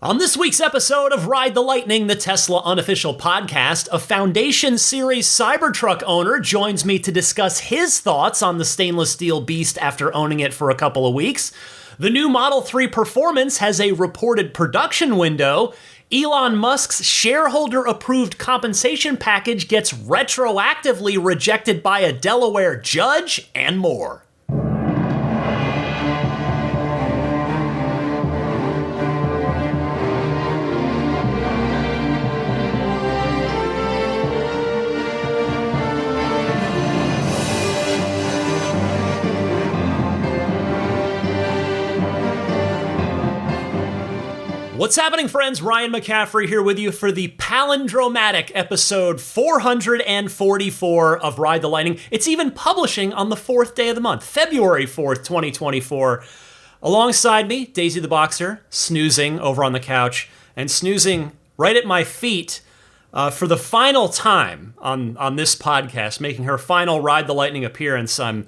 On this week's episode of Ride the Lightning, the Tesla unofficial podcast, a Foundation Series Cybertruck owner joins me to discuss his thoughts on the stainless steel beast after owning it for a couple of weeks. The new Model 3 Performance has a reported production window. Elon Musk's shareholder-approved compensation package gets retroactively rejected by a Delaware judge, and more. What's happening, friends? Ryan McCaffrey here with you for the palindromatic episode 444 of Ride the Lightning. It's even publishing on the 4th day of the month, February 4th, 2024. Alongside me, Daisy the Boxer, snoozing over on the couch, and snoozing right at my feet for the final time on this podcast, making her final Ride the Lightning appearance. I'm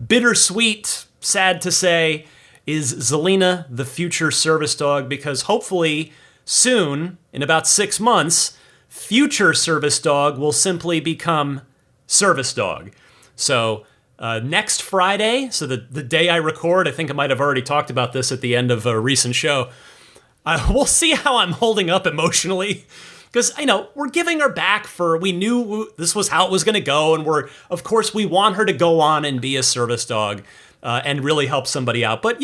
bittersweet, sad to say, is Zelina, the future service dog, because hopefully soon, in about 6 months, future service dog will simply become service dog. So next Friday, so the day I record, I think I might have already talked about this at the end of a recent show, we'll see how I'm holding up emotionally. Because, we're giving her back we knew this was how it was going to go, and of course, we want her to go on and be a service dog. And really help somebody out. But,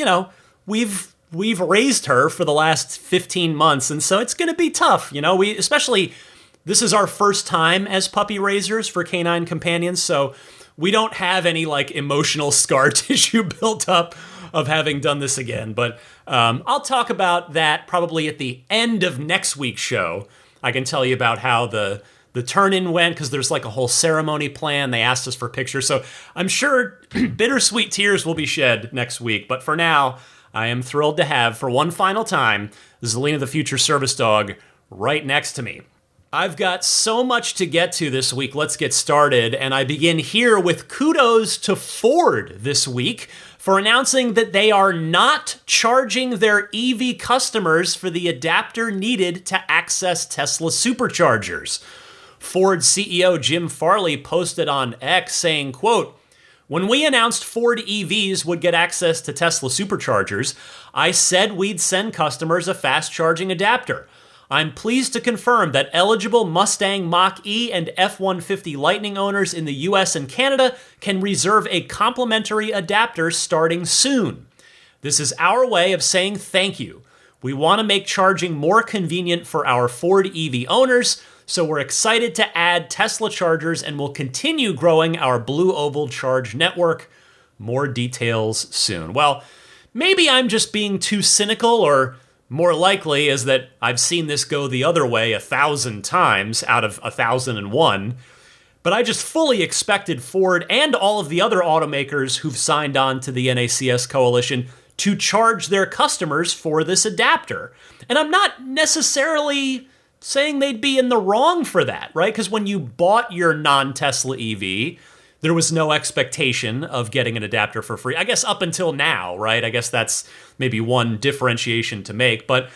we've raised her for the last 15 months, and so it's going to be tough. This is our first time as puppy raisers for canine companions, so we don't have any, emotional scar tissue built up of having done this again. But I'll talk about that probably at the end of next week's show. I can tell you about how the turn-in went, because there's a whole ceremony plan. They asked us for pictures. So I'm sure bittersweet tears will be shed next week. But for now, I am thrilled to have, for one final time, Zelina the future service dog right next to me. I've got so much to get to this week. Let's get started. And I begin here with kudos to Ford this week for announcing that they are not charging their EV customers for the adapter needed to access Tesla superchargers. Ford CEO Jim Farley posted on X saying, quote, "When we announced Ford EVs would get access to Tesla superchargers, I said we'd send customers a fast charging adapter. I'm pleased to confirm that eligible Mustang Mach-E and F-150 Lightning owners in the US and Canada can reserve a complimentary adapter starting soon. This is our way of saying thank you. We want to make charging more convenient for our Ford EV owners, so we're excited to add Tesla chargers and will continue growing our Blue Oval charge network. More details soon." Well, maybe I'm just being too cynical, or more likely is that I've seen this go the other way 1,000 times out of 1,001. But I just fully expected Ford and all of the other automakers who've signed on to the NACS coalition to charge their customers for this adapter. And I'm not necessarily saying they'd be in the wrong for that, right? Because when you bought your non-Tesla EV, there was no expectation of getting an adapter for free. I guess up until now, right? I guess that's maybe one differentiation to make. But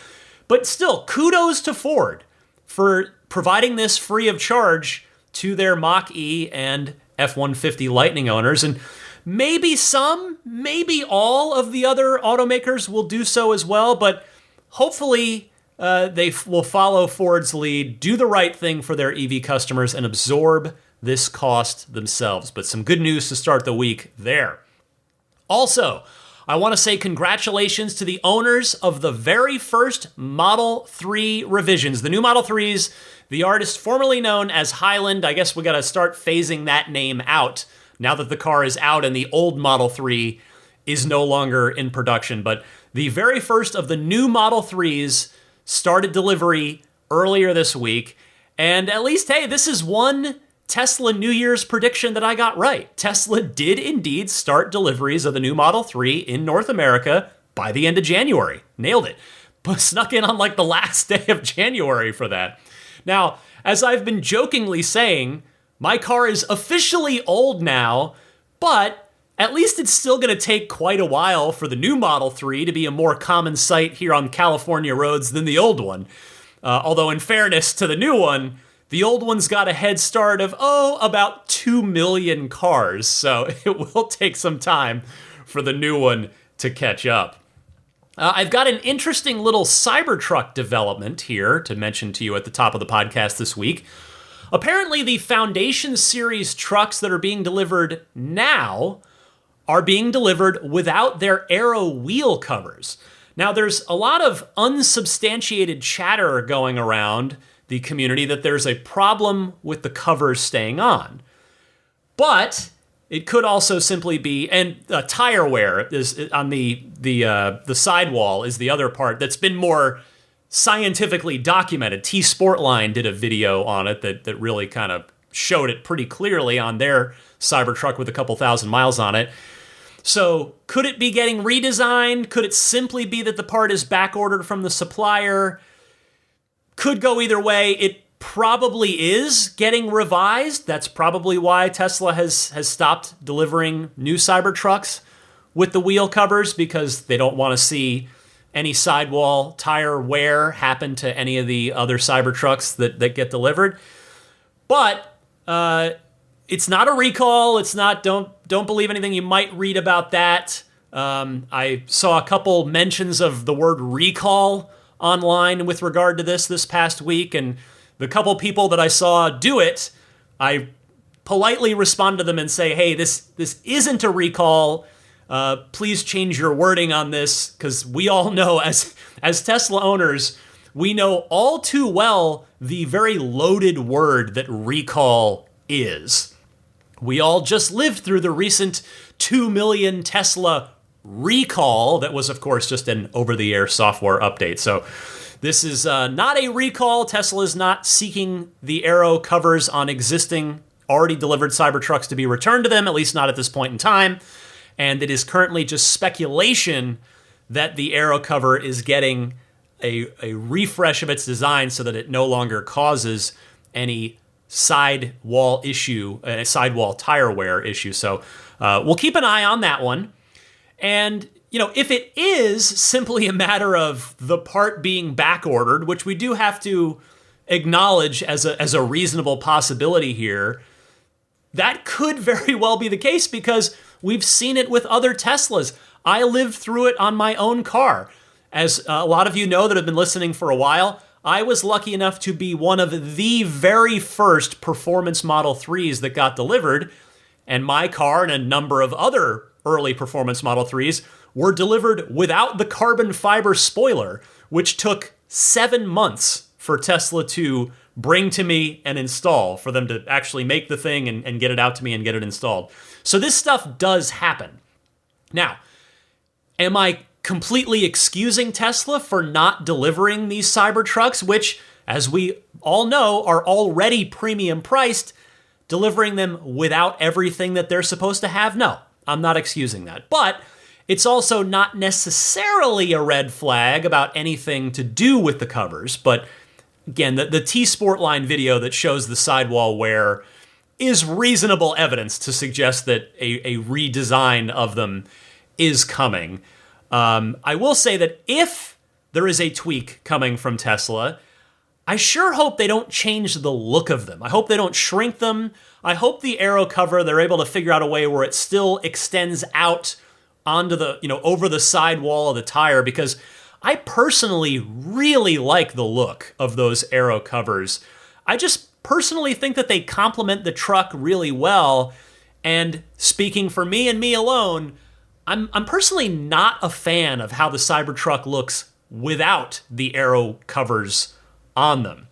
still, kudos to Ford for providing this free of charge to their Mach-E and F-150 Lightning owners. And maybe all of the other automakers will do so as well, but hopefully they will follow Ford's lead, do the right thing for their EV customers, and absorb this cost themselves. But some good news to start the week there. Also, I want to say congratulations to the owners of the very first Model 3 revisions. The new Model 3s, the artist formerly known as Highland. I guess we got to start phasing that name out now that the car is out and the old Model 3 is no longer in production. But the very first of the new Model 3s started delivery earlier this week. And at least, hey, this is one Tesla New Year's prediction that I got right. Tesla did indeed start deliveries of the new Model 3 in North America by the end of January. Nailed it. But snuck in on the last day of January for that. Now, as I've been jokingly saying, my car is officially old now, but at least it's still going to take quite a while for the new Model 3 to be a more common sight here on California roads than the old one. Although in fairness to the new one, the old one's got a head start of, about 2 million cars. So it will take some time for the new one to catch up. I've got an interesting little Cybertruck development here to mention to you at the top of the podcast this week. Apparently, the Foundation Series trucks that are being delivered now are being delivered without their aero wheel covers. Now, there's a lot of unsubstantiated chatter going around the community that there's a problem with the covers staying on. But it could also simply be, and tire wear is on the sidewall is the other part that's been more scientifically documented. T-Sportline did a video on it that really kind of showed it pretty clearly on their Cybertruck with a couple thousand miles on it. So could it be getting redesigned? Could it simply be that the part is back ordered from the supplier? Could go either way. It probably is getting revised. That's probably why Tesla has stopped delivering new Cybertrucks with the wheel covers, because they don't want to see any sidewall tire wear happen to any of the other Cybertrucks that get delivered. But it's not a recall. It's not, don't believe anything you might read about that. I saw a couple mentions of the word recall online with regard to this past week, and the couple people that I saw do it, I politely respond to them and say, hey, this isn't a recall. Please change your wording on this, because we all know, as Tesla owners, we know all too well the very loaded word that recall is. We all just lived through the recent 2 million Tesla recall that was, of course, just an over-the-air software update. So this is not a recall. Tesla is not seeking the aero covers on existing, already delivered Cybertrucks to be returned to them, at least not at this point in time. And it is currently just speculation that the aero cover is getting a refresh of its design so that it no longer causes any sidewall tire wear issue. So we'll keep an eye on that one. And, if it is simply a matter of the part being back ordered, which we do have to acknowledge as a reasonable possibility here, that could very well be the case, because we've seen it with other Teslas. I lived through it on my own car. As a lot of you know that have been listening for a while, I was lucky enough to be one of the very first performance Model 3s that got delivered, and my car and a number of other early performance Model 3s were delivered without the carbon fiber spoiler, which took 7 months for Tesla to bring to me and install, for them to actually make the thing and get it out to me and get it installed. So this stuff does happen. Now, am I completely excusing Tesla for not delivering these Cybertrucks, which, as we all know, are already premium priced, delivering them without everything that they're supposed to have? No, I'm not excusing that. But it's also not necessarily a red flag about anything to do with the covers. But again, the T-Sportline video that shows the sidewall wear is reasonable evidence to suggest that a redesign of them is coming. I will say that if there is a tweak coming from Tesla, I sure hope they don't change the look of them. I hope they don't shrink them. I hope the aero cover, they're able to figure out a way where it still extends out onto the, over the sidewall of the tire, because I personally really like the look of those aero covers. I just personally think that they complement the truck really well. And speaking for me and me alone, I'm personally not a fan of how the Cybertruck looks without the aero covers on them.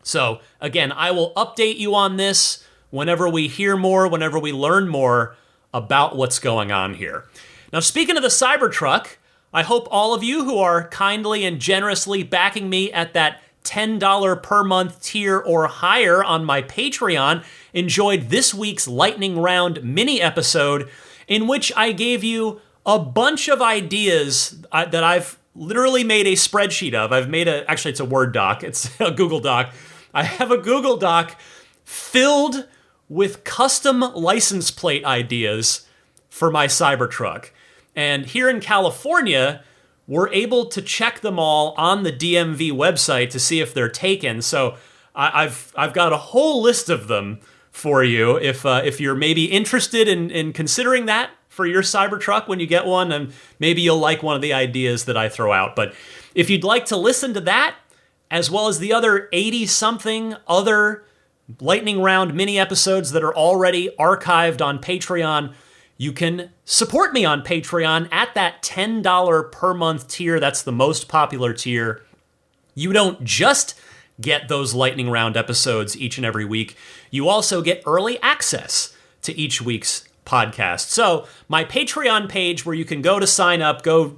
So again, I will update you on this whenever we hear more, whenever we learn more about what's going on here. Now, speaking of the Cybertruck, I hope all of you who are kindly and generously backing me at that $10 per month tier or higher on my Patreon enjoyed this week's lightning round mini episode, in which I gave you a bunch of ideas that I've literally made a spreadsheet of. Actually it's a Word doc, it's a Google Doc. I have a Google Doc filled with custom license plate ideas for my Cybertruck. And here in California, we're able to check them all on the DMV website to see if they're taken. So I've got a whole list of them for you if you're maybe interested in considering that for your Cybertruck when you get one, and maybe you'll like one of the ideas that I throw out. But if you'd like to listen to that, as well as the other 80-something other lightning round mini episodes that are already archived on Patreon, you can support me on Patreon at that $10 per month tier. That's the most popular tier. You don't just get those lightning round episodes each and every week. You also get early access to each week's podcast. So my Patreon page, where you can go to sign up, go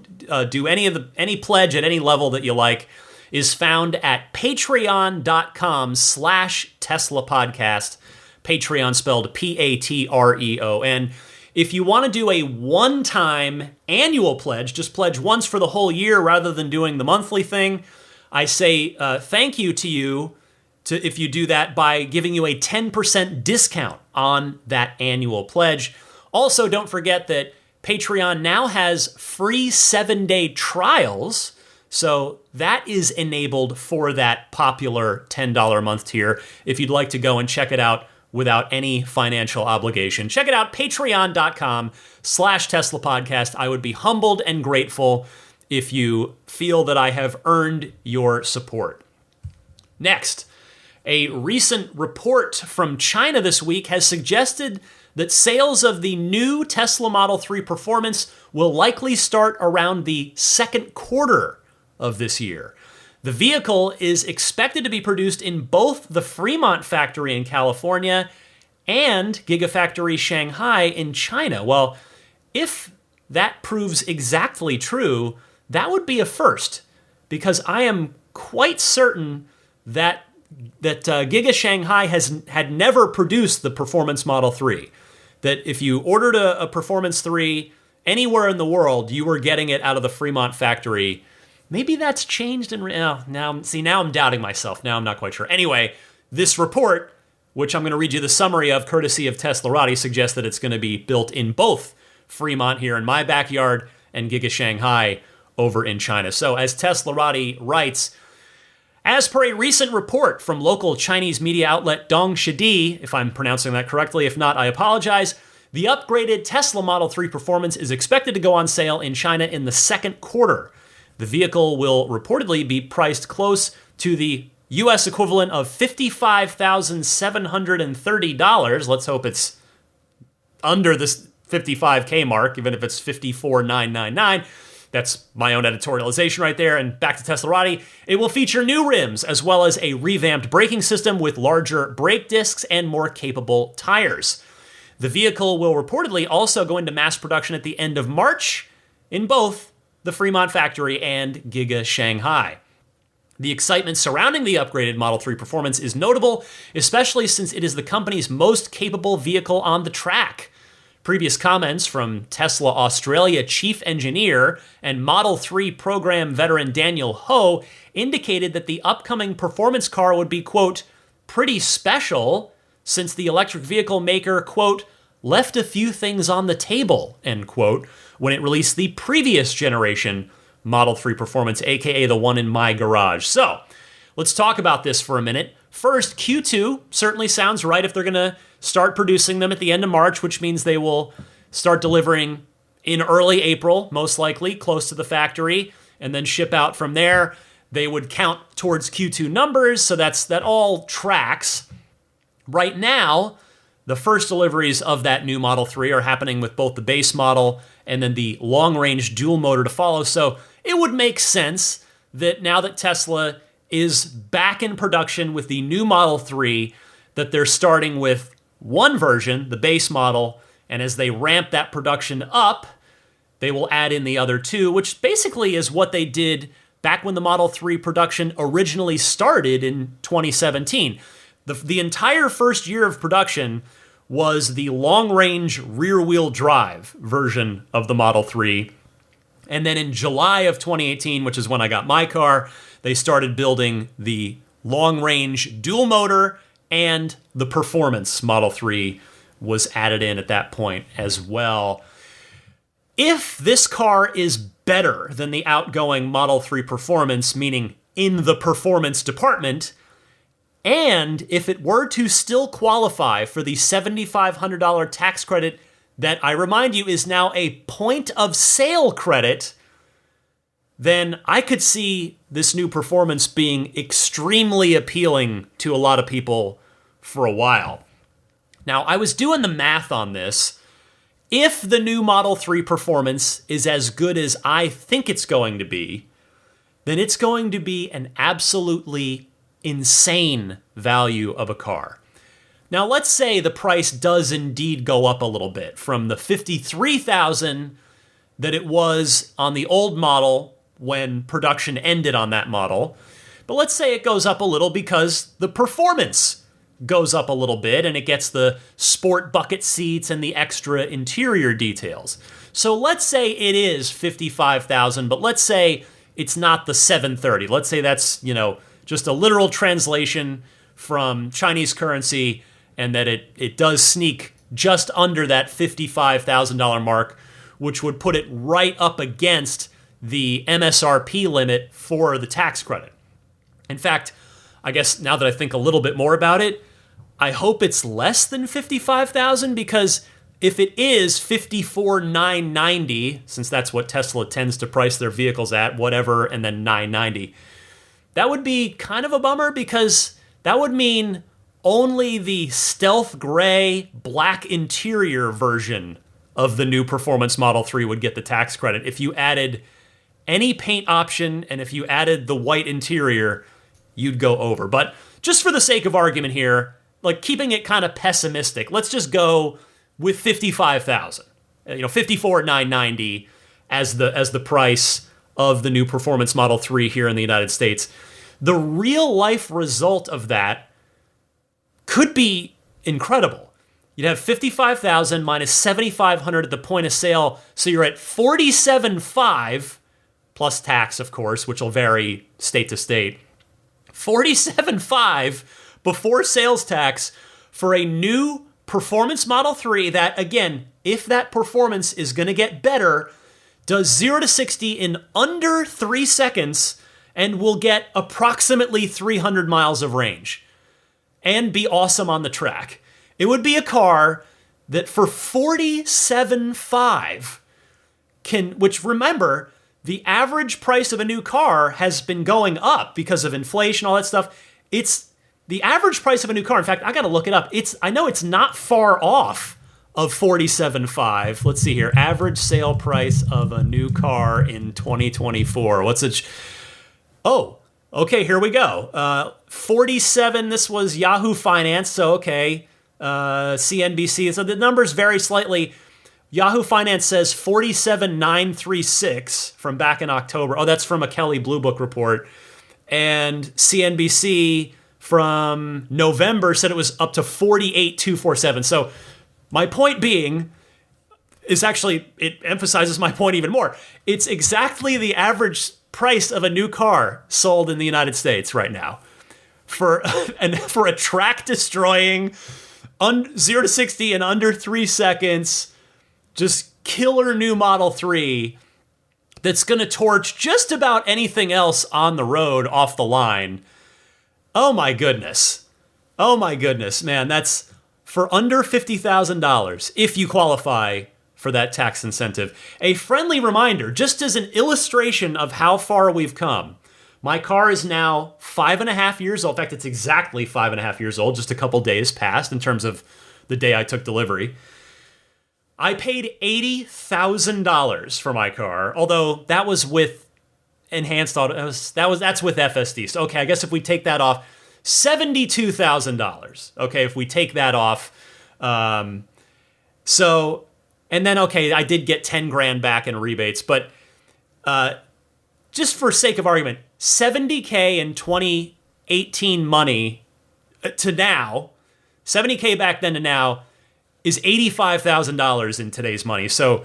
do any pledge at any level that you like, is found at patreon.com/Tesla podcast. Patreon spelled Patreon. If you want to do a one-time annual pledge, just pledge once for the whole year rather than doing the monthly thing, I say thank you to you if you do that by giving you a 10% discount on that annual pledge. Also, don't forget that Patreon now has free 7-day trials, so that is enabled for that popular $10 a month tier if you'd like to go and check it out without any financial obligation. Check it out, patreon.com/Tesla podcast. I would be humbled and grateful if you feel that I have earned your support. Next, a recent report from China this week has suggested that sales of the new Tesla Model 3 Performance will likely start around the second quarter of this year. The vehicle is expected to be produced in both the Fremont factory in California and Gigafactory Shanghai in China. Well, if that proves exactly true, that would be a first, because I am quite certain that Giga Shanghai had never produced the Performance Model 3. That if you ordered a Performance 3 anywhere in the world, you were getting it out of the Fremont factory. Maybe that's changed now I'm doubting myself. Now I'm not quite sure. Anyway, this report, which I'm going to read you the summary of courtesy of Teslarati, suggests that it's going to be built in both Fremont here in my backyard and Giga Shanghai over in China. So as Teslarati writes, as per a recent report from local Chinese media outlet Dong Shidi, if I'm pronouncing that correctly, if not, I apologize, the upgraded Tesla Model 3 Performance is expected to go on sale in China in the second quarter. The vehicle will reportedly be priced close to the U.S. equivalent of $55,730. Let's hope it's under this $55K mark, even if it's $54,999. That's my own editorialization right there. And back to Teslarati, it will feature new rims as well as a revamped braking system with larger brake discs and more capable tires. The vehicle will reportedly also go into mass production at the end of March in both the Fremont factory and Giga Shanghai. The excitement surrounding the upgraded Model 3 Performance is notable, especially since it is the company's most capable vehicle on the track. Previous comments from Tesla Australia chief engineer and Model 3 program veteran Daniel Ho indicated that the upcoming performance car would be, quote, pretty special since the electric vehicle maker, quote, left a few things on the table, end quote, when it released the previous generation Model 3 Performance, aka the one in my garage. So let's talk about this for a minute. First, Q2 certainly sounds right if they're going to start producing them at the end of March, which means they will start delivering in early April, most likely, close to the factory, and then ship out from there. They would count towards Q2 numbers, so that all tracks. Right now, the first deliveries of that new Model 3 are happening with both the base model and then the long-range dual motor to follow. So it would make sense that now that Tesla is back in production with the new Model 3, that they're starting with one version, the base model, and as they ramp that production up, they will add in the other two, which basically is what they did back when the Model 3 production originally started in 2017. The entire first year of production was the long-range rear-wheel drive version of the Model 3. And then in July of 2018, which is when I got my car, they started building the long-range dual motor, and the Performance Model 3 was added in at that point as well. If this car is better than the outgoing Model 3 Performance, meaning in the performance department, and if it were to still qualify for the $7,500 tax credit that, I remind you, is now a point of sale credit, then I could see this new Performance being extremely appealing to a lot of people for a while. Now, I was doing the math on this. If the new Model 3 Performance is as good as I think it's going to be, then it's going to be an absolutely insane value of a car. Now, let's say the price does indeed go up a little bit from the $53,000 that it was on the old model when production ended on that model. But let's say it goes up a little because the performance goes up a little bit and it gets the sport bucket seats and the extra interior details. So let's say it is $55,000, but let's say it's not the $730,000. Let's say that's, just a literal translation from Chinese currency, and that it does sneak just under that $55,000 mark, which would put it right up against the MSRP limit for the tax credit. In fact, I guess now that I think a little bit more about it, I hope it's less than $55,000, because if it is $54,990, since that's what Tesla tends to price their vehicles at, whatever, and then $990, that would be kind of a bummer, because that would mean only the stealth gray black interior version of the new Performance Model 3 would get the tax credit. If you added any paint option and if you added the white interior, you'd go over. But just for the sake of argument here, like keeping it kind of pessimistic, let's just go with $55,000. $54,990 as the price of the new Performance Model 3 here in the United States. The real life result of that could be incredible. You'd have $55,000 minus $7,500 at the point of sale, so you're at $47,500 plus tax, of course, which will vary state to state. $47,500 before sales tax for a new Performance Model 3 that, again, if that performance is going to get better, does 0 to 60 in under 3 seconds and will get approximately 300 miles of range and be awesome on the track. It would be a car that for $47,500 which remember, the average price of a new car has been going up because of inflation, all that stuff. It's the average price of a new car. In fact, I got to look it up. I know it's not far off of $47,500. Let's see here. Average sale price of a new car in 2024. What's it? Oh, okay, here we go. 47, this was Yahoo Finance, so okay. CNBC, so the numbers vary slightly. Yahoo Finance says 47,936 from back in October. Oh, that's from a Kelley Blue Book report. And CNBC from November said it was up to 48,247. So my point being is actually, it emphasizes my point even more. It's exactly the average price of a new car sold in the United States right now. For a track-destroying 0 to 60 in under 3 seconds, just killer new Model 3 that's going to torch just about anything else on the road off the line. Oh my goodness. Oh my goodness, man. That's for under $50,000 if you qualify for that tax incentive. A friendly reminder, just as an illustration of how far we've come. My car is now 5.5 years old. In fact, it's exactly 5.5 years old, just a couple days past in terms of the day I took delivery. I paid $80,000 for my car, although that was with enhanced auto. That's with FSD. So okay, I guess if we take that off, $72,000. Okay, if we take that off, so and then okay, I did get 10 grand back in rebates, but just for sake of argument, $70K in 2018 money to now, $70K back then to now, is $85,000 in today's money. So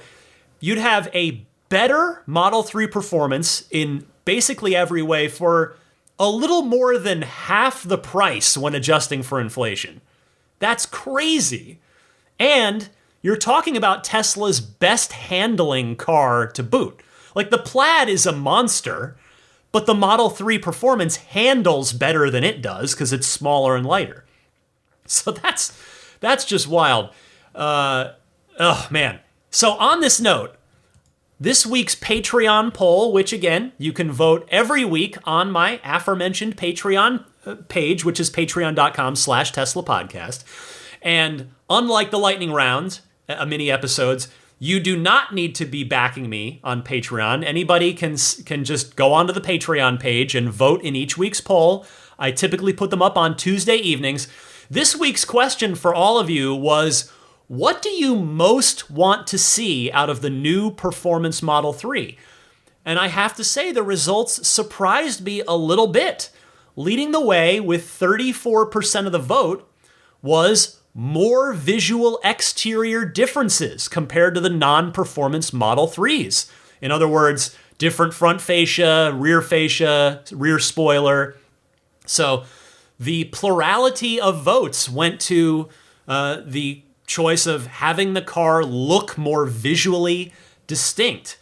you'd have a better Model 3 performance in basically every way for a little more than half the price when adjusting for inflation. That's crazy. And you're talking about Tesla's best handling car to boot. Like the Plaid is a monster, but the Model 3 Performance handles better than it does because it's smaller and lighter. So that's just wild. Oh, man. So on this note, this week's Patreon poll, which again, you can vote every week on my aforementioned Patreon page, which is patreon.com/Tesla podcast. And unlike the lightning round, mini episodes, you do not need to be backing me on Patreon. Anybody can just go onto the Patreon page and vote in each week's poll. I typically put them up on Tuesday evenings. This week's question for all of you was, what do you most want to see out of the new Performance Model 3? And I have to say the results surprised me a little bit. Leading the way with 34% of the vote was more visual exterior differences compared to the non-performance Model 3s. In other words, different front fascia, rear spoiler. So the plurality of votes went to the choice of having the car look more visually distinct.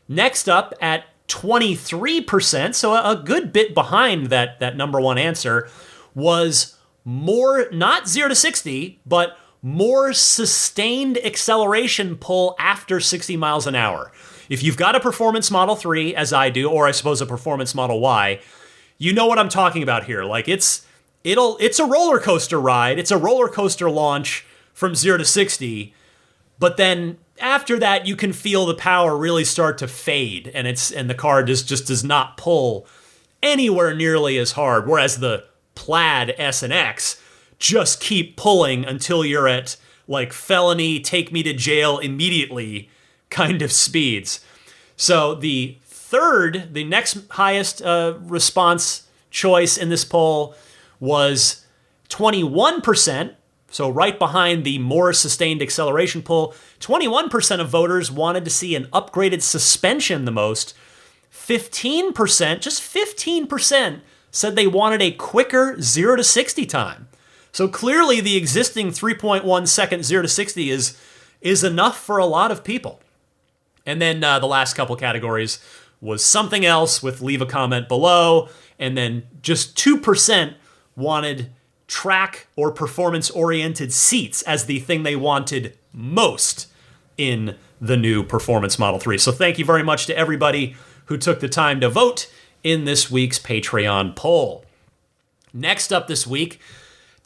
Next up at 23%, so a good bit behind that number one answer, was more, not 0 to 60, but more sustained acceleration pull after 60 miles an hour. If you've got a Performance Model 3, as I do, or I suppose a Performance Model Y, you know what I'm talking about here. Like it's a roller coaster ride. It's a roller coaster launch from 0 to 60, but then after that, you can feel the power really start to fade, and the car just does not pull anywhere nearly as hard. Whereas the Plaid S and X just keep pulling until you're at like felony, take me to jail immediately kind of speeds. So the next highest response choice in this poll was 21%. So right behind the more sustained acceleration pull, 21% of voters wanted to see an upgraded suspension the most. 15%, just 15%, said they wanted a quicker 0 to 60 time. So clearly the existing 3.1 second 0 to 60 is enough for a lot of people. And then the last couple categories was something else with leave a comment below. And then just 2% wanted track or performance-oriented seats as the thing they wanted most in the new Performance Model 3. So thank you very much to everybody who took the time to vote in this week's Patreon poll. Next up this week,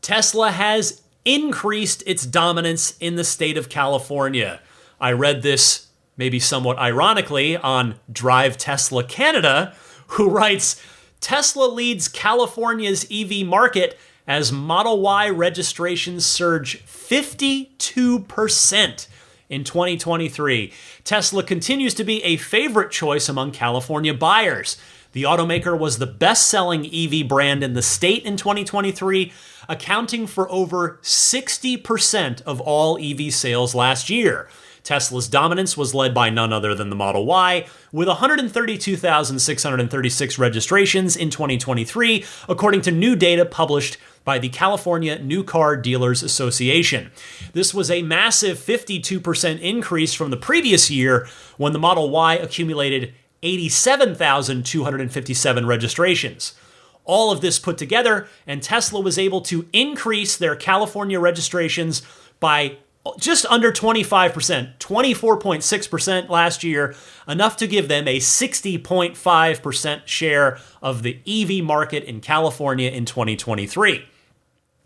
Tesla has increased its dominance in the state of California. I read this maybe somewhat ironically on Drive Tesla Canada, who writes, Tesla leads California's EV market as Model Y registrations surge 52% in 2023. Tesla continues to be a favorite choice among California buyers. The automaker was the best-selling EV brand in the state in 2023, accounting for over 60% of all EV sales last year. Tesla's dominance was led by none other than the Model Y, with 132,636 registrations in 2023, according to new data published by the California New Car Dealers Association. This was a massive 52% increase from the previous year, when the Model Y accumulated 87,257 registrations. All of this put together, and Tesla was able to increase their California registrations by just under 25%, 24.6% last year, enough to give them a 60.5% share of the EV market in California in 2023.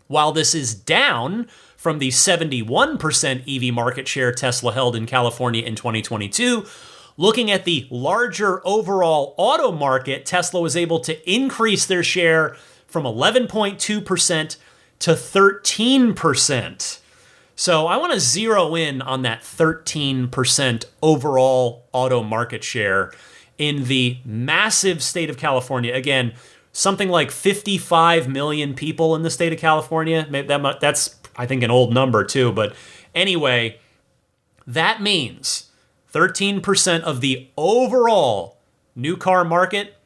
While this is down from the 71% EV market share Tesla held in California in 2022, looking at the larger overall auto market, Tesla was able to increase their share from 11.2% to 13%. So I want to zero in on that 13% overall auto market share in the massive state of California. Again, something like 55 million people in the state of California. That's, I think, an old number too. But anyway, that means 13% of the overall new car market,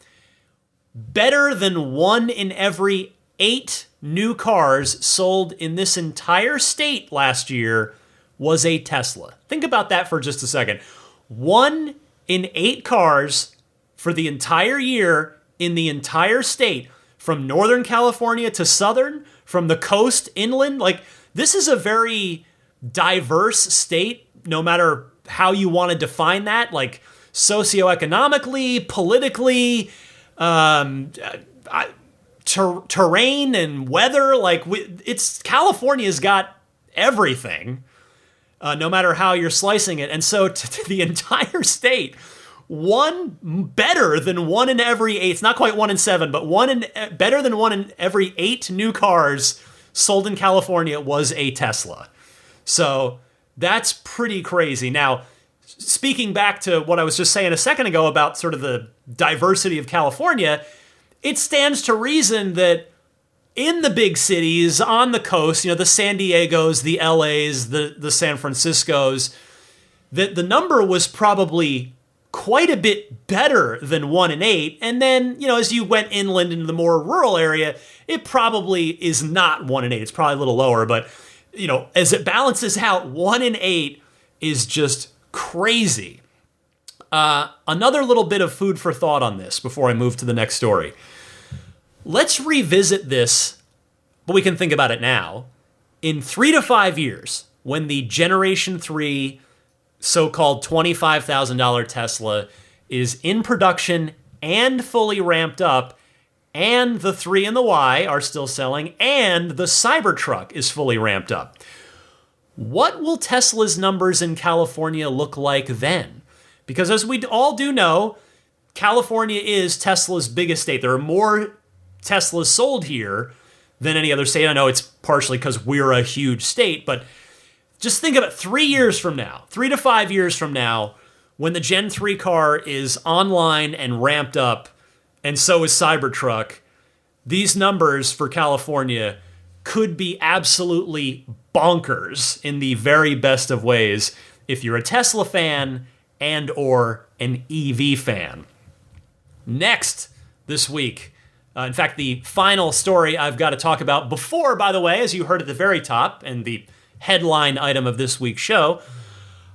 better than 1 in every 8 new cars sold in this entire state last year was a Tesla. Think about that for just a second. 1 in 8 cars for the entire year in the entire state, from Northern California to Southern, from the coast inland. Like, this is a very diverse state, no matter how you want to define that, like socioeconomically, politically, terrain and weather. Like, California's got everything, no matter how you're slicing it. And so to the entire state, better than 1 in every 8, it's not quite 1 in 7, but better than 1 in every 8 new cars sold in California was a Tesla. So that's pretty crazy. Now, speaking back to what I was just saying a second ago about sort of the diversity of California, it stands to reason that in the big cities on the coast, the San Diegos, the LAs, the San Franciscos, that the number was probably quite a bit better than 1 in 8. And then, as you went inland into the more rural area, it probably is not 1 in 8. It's probably a little lower, but as it balances out, 1 in 8 is just crazy. Another little bit of food for thought on this before I move to the next story. Let's revisit this, but we can think about it now. In 3 to 5 years, when the Generation 3 so-called $25,000 Tesla is in production and fully ramped up, and the 3 and the Y are still selling, and the Cybertruck is fully ramped up. What will Tesla's numbers in California look like then? Because as we all do know, California is Tesla's biggest state. There are more Teslas sold here than any other state. I know it's partially because we're a huge state, but just think of it 3 years from now, 3 to 5 years from now, when the Gen 3 car is online and ramped up, and so is Cybertruck, these numbers for California could be absolutely bonkers in the very best of ways if you're a Tesla fan and or an EV fan. Next this week, in fact, the final story I've got to talk about before, by the way, as you heard at the very top and the headline item of this week's show,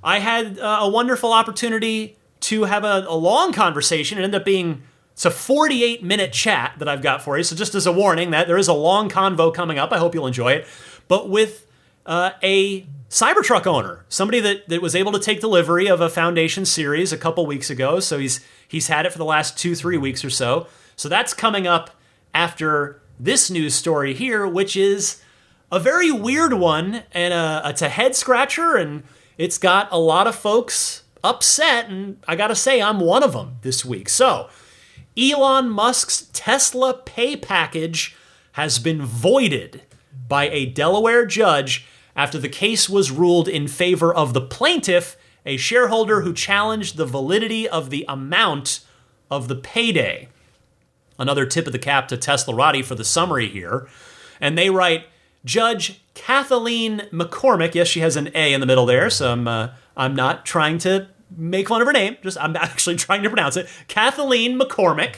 I had a wonderful opportunity to have a long conversation. It ended up being, it's a 48-minute chat that I've got for you. So just as a warning, that there is a long convo coming up. I hope you'll enjoy it. But with a Cybertruck owner, somebody that was able to take delivery of a Foundation Series a couple weeks ago. So he's had it for the last 2-3 weeks or so. So that's coming up after this news story here, which is a very weird one, and it's a head scratcher, and it's got a lot of folks upset, and I gotta say, I'm one of them this week. So, Elon Musk's Tesla pay package has been voided by a Delaware judge after the case was ruled in favor of the plaintiff, a shareholder who challenged the validity of the amount of the payday. Another tip of the cap to Teslarati for the summary here. And they write, Judge Kathleen McCormick, yes, she has an A in the middle there, so I'm not trying to make fun of her name, I'm actually trying to pronounce it. Kathleen McCormick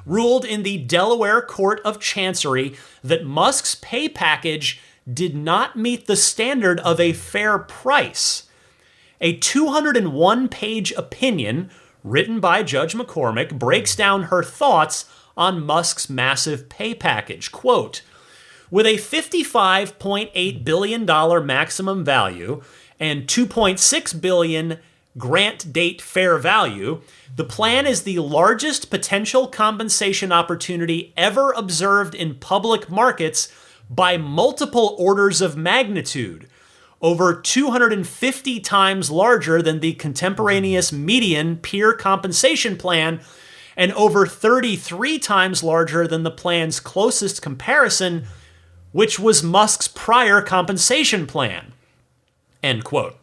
ruled in the Delaware Court of Chancery that Musk's pay package did not meet the standard of a fair price. A 201-page opinion written by Judge McCormick breaks down her thoughts on Musk's massive pay package. Quote, with a $55.8 billion maximum value and $2.6 billion grant date fair value, the plan is the largest potential compensation opportunity ever observed in public markets by multiple orders of magnitude, over 250 times larger than the contemporaneous median peer compensation plan, and over 33 times larger than the plan's closest comparison, which was Musk's prior compensation plan. End quote.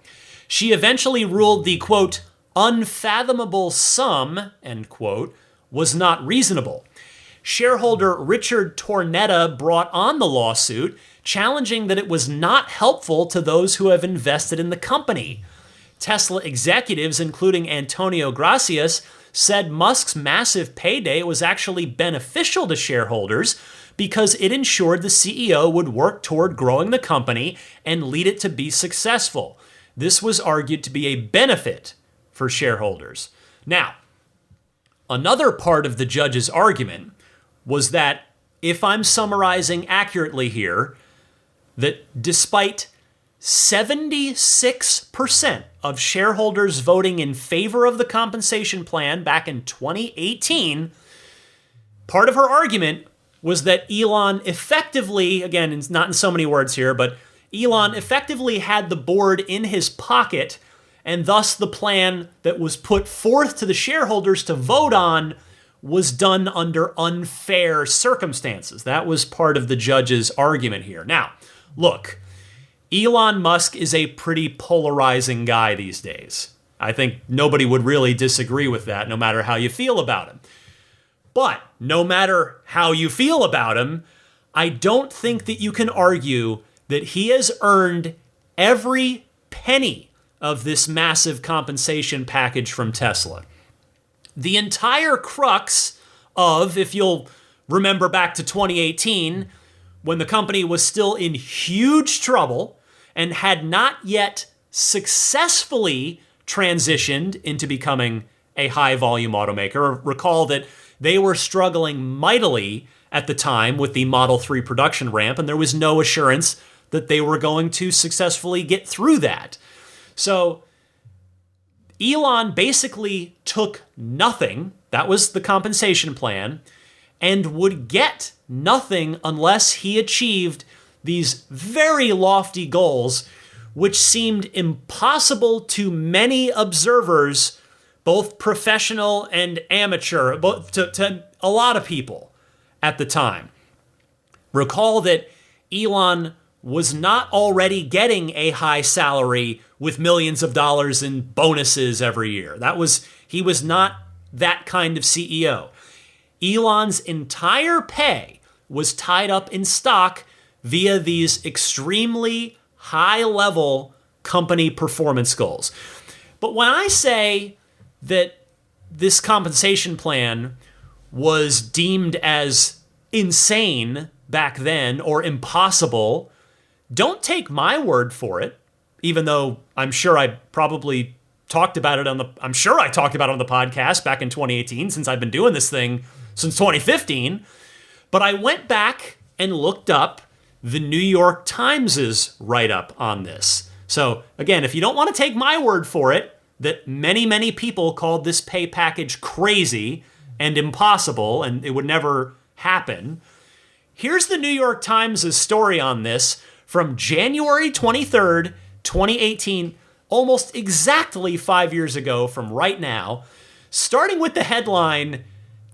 She eventually ruled the, quote, unfathomable sum, end quote, was not reasonable. Shareholder Richard Tornetta brought on the lawsuit, challenging that it was not helpful to those who have invested in the company. Tesla executives, including Antonio Gracias, said Musk's massive payday was actually beneficial to shareholders because it ensured the CEO would work toward growing the company and lead it to be successful. this was argued to be a benefit for shareholders. Now, another part of the judge's argument was that, if I'm summarizing accurately here, that despite 76% of shareholders voting in favor of the compensation plan back in 2018, part of her argument was that Elon effectively, again, it's not in so many words here, but Elon effectively had the board in his pocket, and thus the plan that was put forth to the shareholders to vote on was done under unfair circumstances. That was part of the judge's argument here. Now, look, Elon Musk is a pretty polarizing guy these days. I think nobody would really disagree with that, no matter how you feel about him. But no matter how you feel about him, I don't think that you can argue that he has earned every penny of this massive compensation package from Tesla. The entire crux of, if you'll remember back to 2018, when the company was still in huge trouble and had not yet successfully transitioned into becoming a high-volume automaker. Recall that they were struggling mightily at the time with the Model 3 production ramp, and there was no assurance that they were going to successfully get through that. So Elon basically took nothing, that was the compensation plan, and would get nothing unless he achieved these very lofty goals, which seemed impossible to many observers, both professional and amateur, both to a lot of people at the time. Recall that Elon was not already getting a high salary with millions of dollars in bonuses every year. He was not that kind of CEO. Elon's entire pay was tied up in stock via these extremely high-level company performance goals. But when I say that this compensation plan was deemed as insane back then or impossible, don't take my word for it, even though I'm sure I talked about it on the podcast back in 2018, since I've been doing this thing since 2015. But I went back and looked up the New York Times' write-up on this. So again, if you don't want to take my word for it, that many, many people called this pay package crazy and impossible, and it would never happen, here's the New York Times' story on this from January 23rd, 2018, almost exactly 5 years ago from right now, starting with the headline,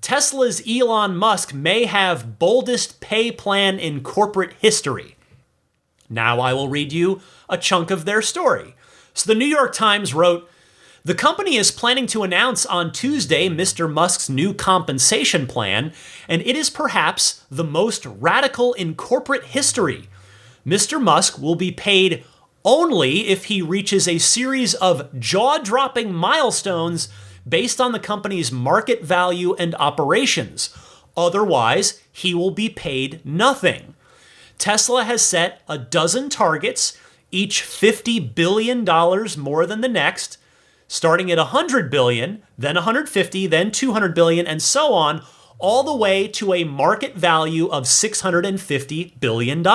Tesla's Elon Musk may have boldest pay plan in corporate history. Now I will read you a chunk of their story. So the New York Times wrote, the company is planning to announce on Tuesday Mr. Musk's new compensation plan, and it is perhaps the most radical in corporate history. Mr. Musk will be paid only if he reaches a series of jaw-dropping milestones based on the company's market value and operations. Otherwise, he will be paid nothing. Tesla has set a dozen targets, each $50 billion more than the next, starting at $100 billion, then $150, then $200 billion, and so on, all the way to a market value of $650 billion.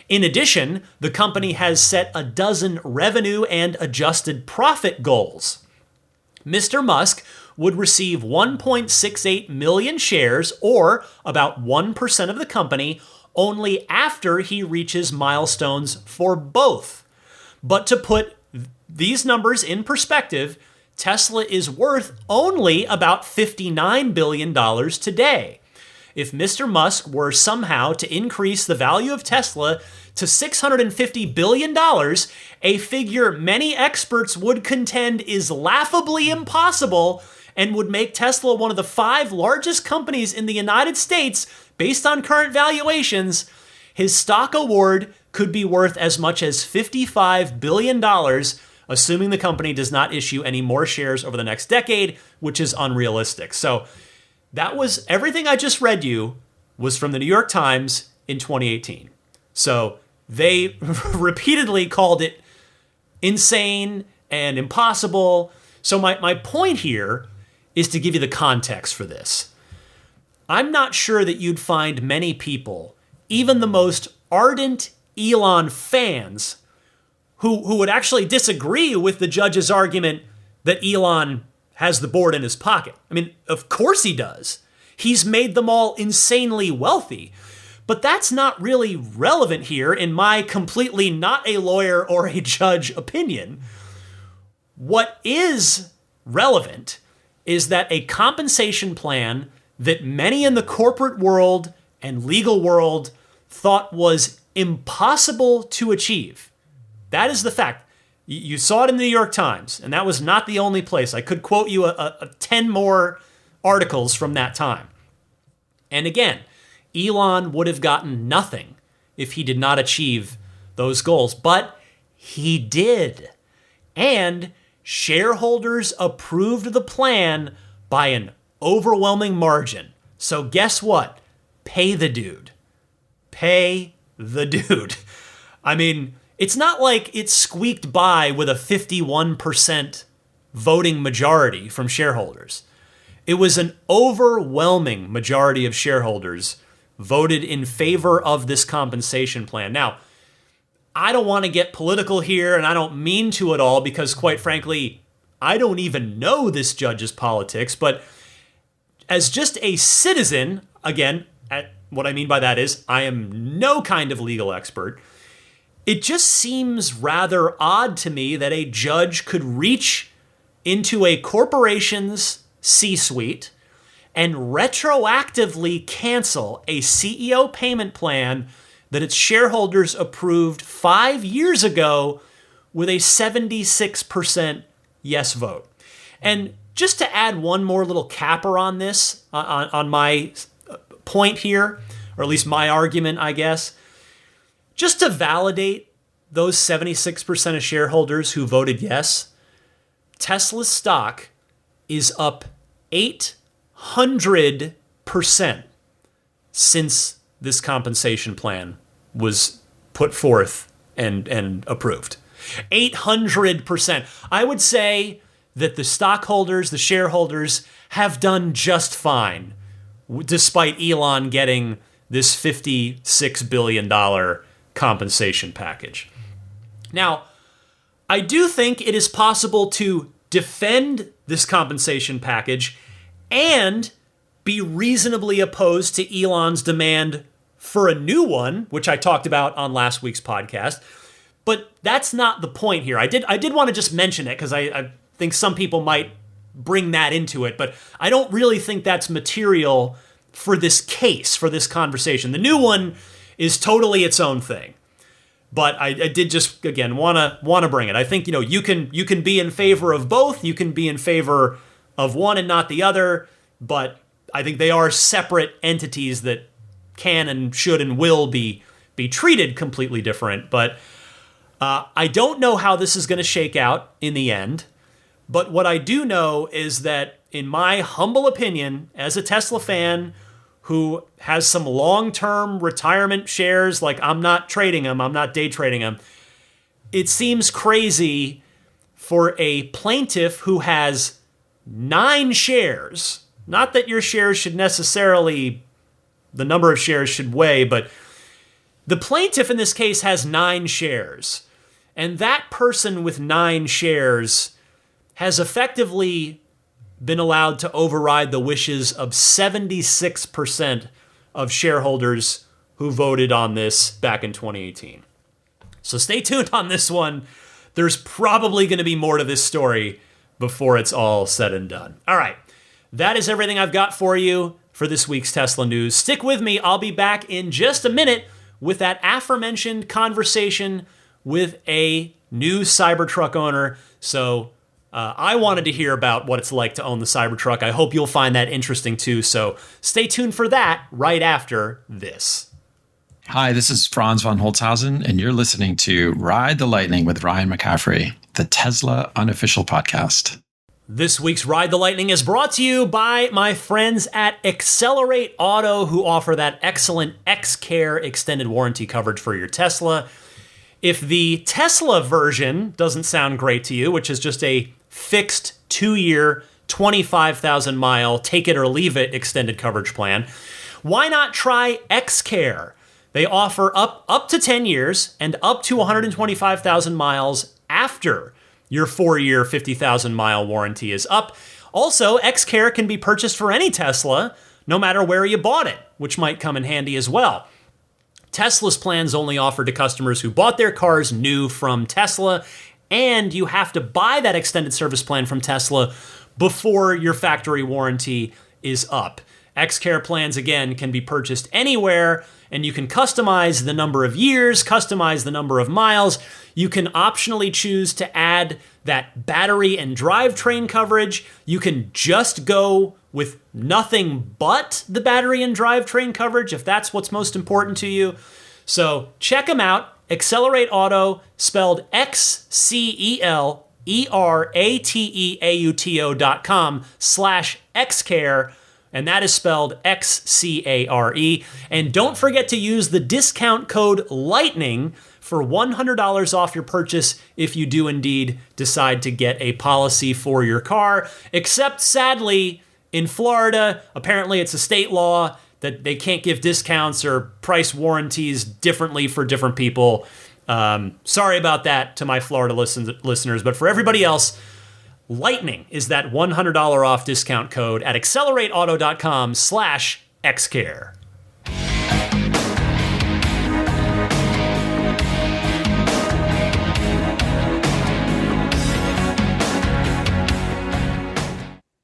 In addition, the company has set a dozen revenue and adjusted profit goals. Mr. Musk would receive 1.68 million shares, or about 1% of the company, only after he reaches milestones for both. But to put these numbers in perspective, Tesla is worth only about $59 billion today. If Mr. Musk were somehow to increase the value of Tesla to $650 billion, a figure many experts would contend is laughably impossible and would make Tesla one of the 5 largest companies in the United States based on current valuations, his stock award could be worth as much as $55 billion, assuming the company does not issue any more shares over the next decade, which is unrealistic. So that was everything I just read you was from the New York Times in 2018. So they repeatedly called it insane and impossible. So my point here is to give you the context for this. I'm not sure that you'd find many people, even the most ardent Elon fans, who would actually disagree with the judge's argument that Elon has the board in his pocket. I mean, of course he does. He's made them all insanely wealthy. But that's not really relevant here in my completely not a lawyer or a judge opinion. What is relevant is that a compensation plan that many in the corporate world and legal world thought was impossible to achieve. That is the fact. You saw it in the New York Times, and that was not the only place. I could quote you 10 more articles from that time. And again, Elon would have gotten nothing if he did not achieve those goals, but he did. And shareholders approved the plan by an overwhelming margin. So guess what? Pay the dude. Pay the dude. I mean, it's not like it squeaked by with a 51% voting majority from shareholders. It was an overwhelming majority of shareholders voted in favor of this compensation plan. Now, I don't want to get political here, and I don't mean to at all, because quite frankly, I don't even know this judge's politics, but as just a citizen, again, what I mean by that is I am no kind of legal expert. It just seems rather odd to me that a judge could reach into a corporation's C-suite and retroactively cancel a CEO payment plan that its shareholders approved 5 years ago with a 76% yes vote. And just to add one more little capper on this, on my point here, or at least my argument, I guess, just to validate those 76% of shareholders who voted yes, Tesla's stock is up 800% since this compensation plan was put forth and approved. 800%. I would say that the stockholders, the shareholders, have done just fine, despite Elon getting this $56 billion compensation package. Now, I do think it is possible to defend this compensation package and be reasonably opposed to Elon's demand for a new one, which I talked about on last week's podcast. But that's not the point here. I did want to just mention it because I think some people might bring that into it, but I don't really think that's material for this case, for this conversation. The new one is totally its own thing. But I did just, again, want to bring it. I think, you can be in favor of both. You can be in favor of one and not the other. But I think they are separate entities that can and should and will be treated completely different. But I don't know how this is going to shake out in the end. But what I do know is that, in my humble opinion, as a Tesla fan who has some long-term retirement shares, like I'm not trading them, I'm not day trading them, it seems crazy for a plaintiff who has 9 shares, not that your shares should necessarily, the number of shares should weigh, but the plaintiff in this case has 9 shares. And that person with 9 shares has effectively been allowed to override the wishes of 76% of shareholders who voted on this back in 2018. So stay tuned on this one. There's probably going to be more to this story before it's all said and done. All right, that is everything I've got for you for this week's Tesla news. Stick with me. I'll be back in just a minute with that aforementioned conversation with a new Cybertruck owner. So I wanted to hear about what it's like to own the Cybertruck. I hope you'll find that interesting too. So stay tuned for that right after this. Hi, this is Franz von Holzhausen, and you're listening to Ride the Lightning with Ryan McCaffrey, the Tesla unofficial podcast. This week's Ride the Lightning is brought to you by my friends at Accelerate Auto, who offer that excellent X-Care extended warranty coverage for your Tesla. If the Tesla version doesn't sound great to you, which is just a fixed 2-year, 25,000 mile, take it or leave it extended coverage plan, why not try XCare? They offer up to 10 years and up to 125,000 miles after your 4-year, 50,000 mile warranty is up. Also, XCare can be purchased for any Tesla, no matter where you bought it, which might come in handy as well. Tesla's plans only offer to customers who bought their cars new from Tesla, and you have to buy that extended service plan from Tesla before your factory warranty is up. XCare plans, again, can be purchased anywhere, and you can customize the number of years, customize the number of miles. You can optionally choose to add that battery and drivetrain coverage. You can just go with nothing but the battery and drivetrain coverage if that's what's most important to you. So check them out. Accelerate Auto, spelled XCELERATEAUTO.com/XCare. And that is spelled XCARE. And don't forget to use the discount code LIGHTNING for $100 off your purchase if you do indeed decide to get a policy for your car. Except, sadly, in Florida, apparently it's a state law that they can't give discounts or price warranties differently for different people. Sorry about that to my Florida listeners, but for everybody else, Lightning is that $100 off discount code at accelerateauto.com/xcare.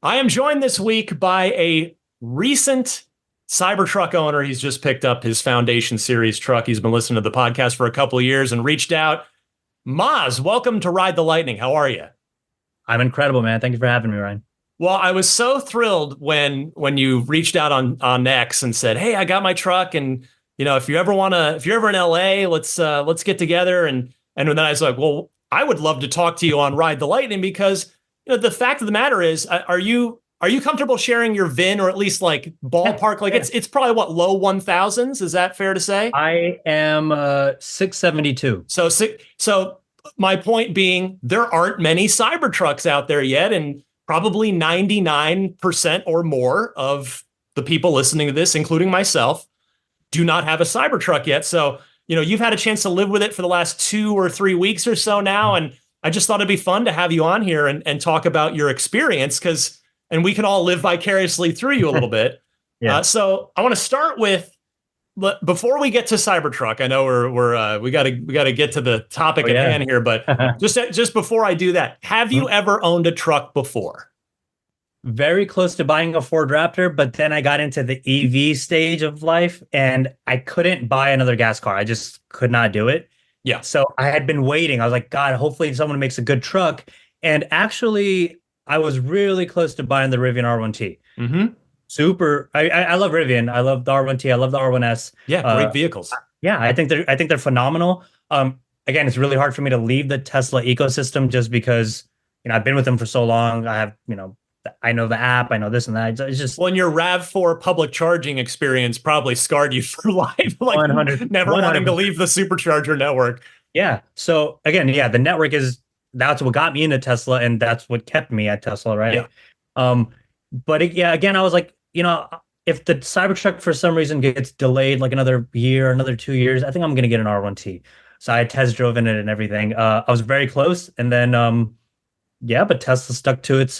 I am joined this week by a recent Cybertruck owner. He's just picked up his Foundation Series truck. He's been listening to the podcast for a couple of years and reached out. Maz, welcome to Ride the Lightning. How are you? I'm incredible, man. Thank you for having me, Ryan. Well, I was so thrilled when you reached out on X and said, "Hey, I got my truck, and if you're ever in LA, let's get together." And then I was like, "Well, I would love to talk to you on Ride the Lightning because the fact of the matter is, are you comfortable sharing your VIN or at least like ballpark? Like it's probably what, low 1000s? Is that fair to say? I am 672. So my point being, there aren't many Cybertrucks out there yet, and probably 99% or more of the people listening to this, including myself, do not have a Cybertruck yet. So, you've had a chance to live with it for the last 2 or 3 weeks or so now, and I just thought it'd be fun to have you on here and talk about your experience, and we can all live vicariously through you a little bit. Yeah. So I want to start with, before we get to Cybertruck, I know we got to get to the topic at hand here, but just before I do that, have you ever owned a truck before? Very close to buying a Ford Raptor, but then I got into the EV stage of life and I couldn't buy another gas car. I just could not do it. Yeah. So I had been waiting. I was like, God, hopefully someone makes a good truck. And actually, I was really close to buying the Rivian R1T. Mm-hmm. Super. I love Rivian. I love the R1T. I love the R1S. Yeah, great vehicles. Yeah, I think they're phenomenal. Again, it's really hard for me to leave the Tesla ecosystem just because I've been with them for so long. I have I know the app. I know this and that. It's just, well, and your RAV4 public charging experience probably scarred you for life. Like 100, never 100%. wanting to leave the supercharger network. Yeah. So again, the network that's what got me into Tesla, and that's what kept me at Tesla, right? Yeah. But again, I was like, if the Cybertruck for some reason gets delayed like another year, another 2 years, I think I'm gonna get an R1T. So I test drove in it and everything. I was very close, and then but Tesla stuck to its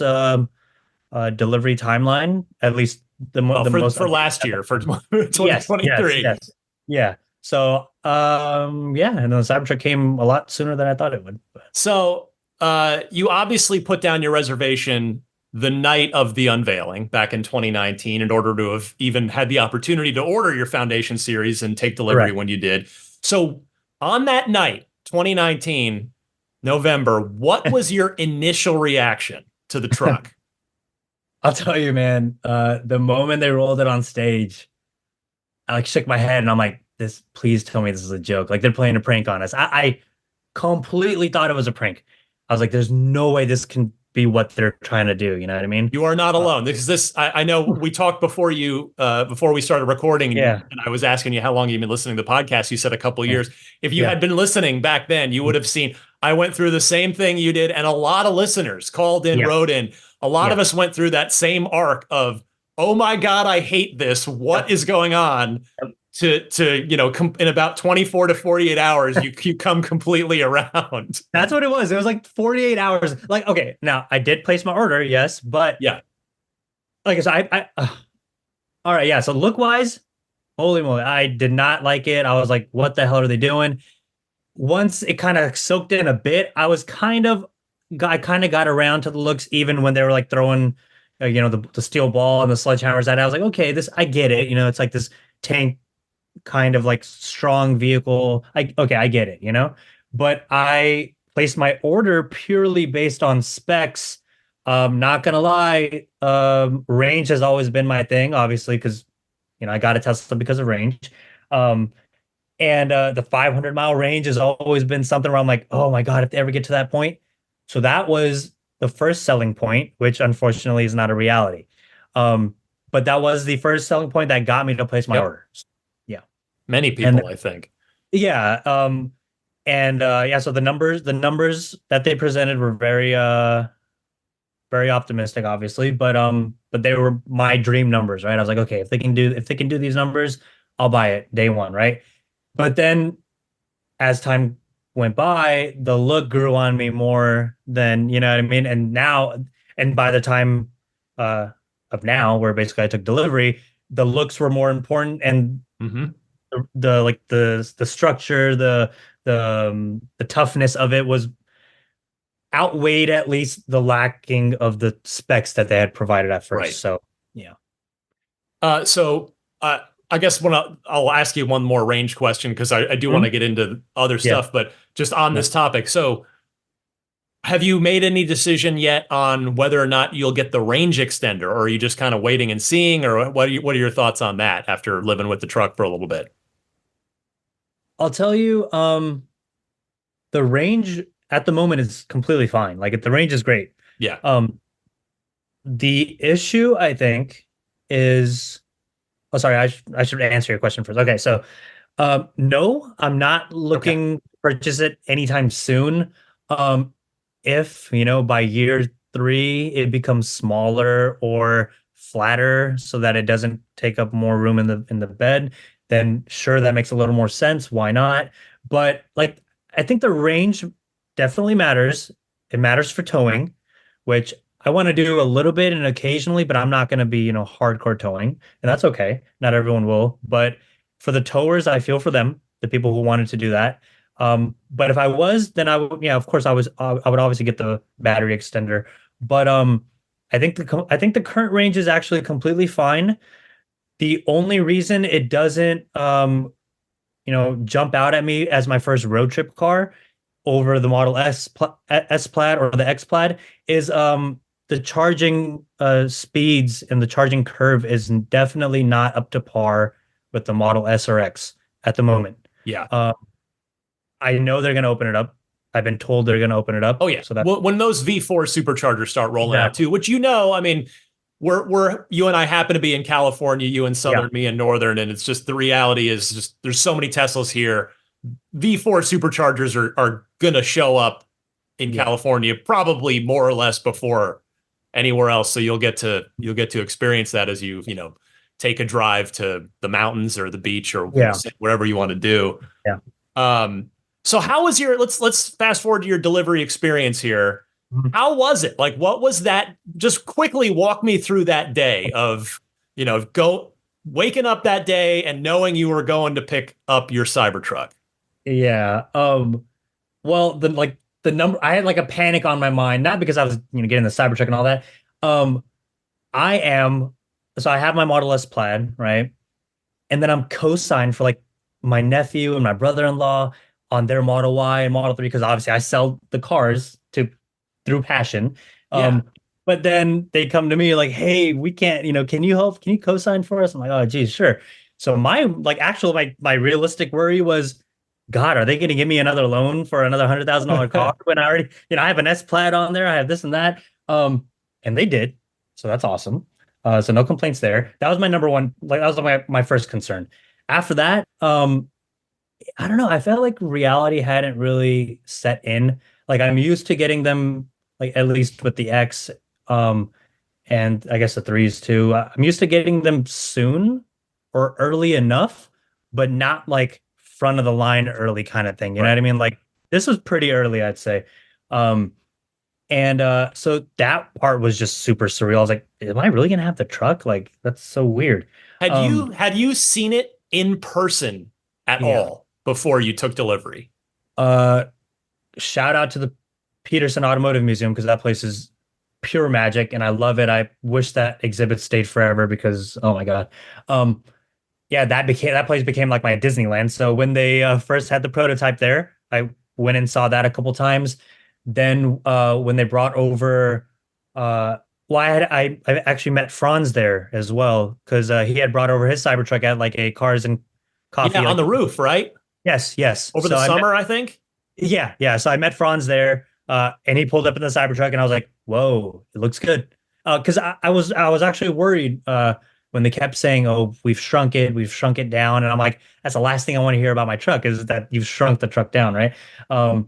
delivery timeline, at least most for last year, for 2023. Yes. Yeah. So and then the Cybertruck came a lot sooner than I thought it would. So you obviously put down your reservation the night of the unveiling back in 2019 in order to have even had the opportunity to order your Foundation Series and take delivery. Correct. When you did. So on that night, 2019, November, what was your initial reaction to the truck? I'll tell you, man, the moment they rolled it on stage, I shook my head and I'm like, please tell me this is a joke. Like they're playing a prank on us. I completely thought it was a prank. I was like, there's no way this can be what they're trying to do. You know what I mean? You are not alone. I know we talked before before we started recording, Yeah. and I was asking you how long you've been listening to the podcast. You said a couple of Yeah. years. If you had been listening back then, you would have seen I went through the same thing you did, and a lot of listeners called in, Yeah. wrote in. A lot of Yeah. us went through that same arc of, oh my God, I hate this. What is going on? In about 24 to 48 hours, you come completely around. That's what it was. It was like 48 hours. Like, okay, now I did place my order, yes, but Yeah. like I said, all right, yeah. So look wise, holy moly, I did not like it. I was like, what the hell are they doing? Once it kind of soaked in a bit, I kind of got around to the looks, even when they were like throwing, the steel ball and the sledgehammers at it. I was like, okay, I get it. It's like this tank kind of like strong vehicle. I get it, but I placed my order purely based on specs. Not gonna lie, range has always been my thing, obviously, because I got a Tesla because of range. And the 500-mile range has always been something where I'm like, oh my God, if they ever get to that point. So that was the first selling point, which unfortunately is not a reality. But that was the first selling point that got me to place my order. Yeah. Many people, I think. Yeah. So the numbers that they presented were very very optimistic, obviously, but they were my dream numbers, right? I was like, okay, if they can do these numbers, I'll buy it day one, right? But then as time went by, the look grew on me more than, you know what I mean? And by the time of now, where basically I took delivery, the looks were more important, and the structure, the toughness of it was outweighed at least the lacking of the specs that they had provided at first. Right. So yeah. I guess I'll ask you one more range question, because I do want to get into other stuff, but just on this topic. So have you made any decision yet on whether or not you'll get the range extender, or are you just kind of waiting and seeing, or what are your thoughts on that after living with the truck for a little bit? I'll tell you, the range at the moment is completely fine. Like, the range is great. Yeah. The issue, I think, is... Oh, sorry, I should answer your question first. Okay, so no, I'm not looking to purchase it anytime soon. If, by year 3, it becomes smaller or flatter so that it doesn't take up more room in the bed, then sure, that makes a little more sense. Why not? But like, I think the range definitely matters. It matters for towing, which I want to do a little bit and occasionally, but I'm not going to be, hardcore towing, and that's okay. Not everyone will, but for the towers, I feel for them, the people who wanted to do that. But if I was, then I would, of course I would obviously get the battery extender. But I think the current range is actually completely fine. The only reason it doesn't, jump out at me as my first road trip car over the Model S Plaid or the X Plaid is the charging speeds and the charging curve is definitely not up to par with the Model S or X at the moment. Yeah. I know they're going to open it up. I've been told they're going to open it up. Oh yeah. So when those V4 superchargers start rolling out too, which I mean, we're you and I happen to be in California, you in Southern, me in Northern, and it's just the reality is just there's so many Teslas here. V4 superchargers are going to show up in California probably more or less before anywhere else, so you'll get to experience that as you take a drive to the mountains or the beach or wherever you want to do. So how was let's fast forward to your delivery experience here. How was it? Like, what was that? Just quickly walk me through that day of waking up that day and knowing you were going to pick up your Cybertruck. Well, the number, I had like a panic on my mind, not because I was, getting the Cybertruck and all that. I have my Model S Plaid, right? And then I'm co-signed for like my nephew and my brother-in-law on their Model Y and Model 3, because obviously I sell the cars through passion. But then they come to me like, hey, we can't, can you help? Can you co-sign for us? I'm like, oh, geez, sure. So my realistic worry was, God, are they going to give me another loan for another $100,000 car when I already, I have an S Plaid on there, I have this and that. And they did. So that's awesome. So no complaints there. That was my number one, like that was my first concern. After that, I don't know. I felt like reality hadn't really set in. Like I'm used to getting them, like at least with the X, um, and I guess the threes too. I'm used to getting them soon or early enough, but not like front of the line early kind of thing. You know Right. what I mean? Like this was pretty early, I'd say. Um, and so that part was just super surreal. I was like, am I really gonna have the truck? Like that's so weird. Had you seen it in person at Yeah. all before you took delivery? Uh, Shout out to the Peterson Automotive Museum because that place is pure magic and I love it. I wish that exhibit stayed forever because oh my God. Um, yeah, that place became like my Disneyland. So when they first had the prototype there, I went and saw that a couple times. Then when they brought over well, I actually met Franz there as well because he had brought over his Cybertruck at like a cars and Yeah, coffee on like the roof, right? yes. Over the So I met summer, I think. yeah. So I met Franz there, and he pulled up in the Cybertruck, and I was like, "Whoa, it looks good." Because I was actually worried when they kept saying, "Oh, we've shrunk it down," and I'm like, "That's the last thing I want to hear about my truck is that you've shrunk the truck down, right?" Um,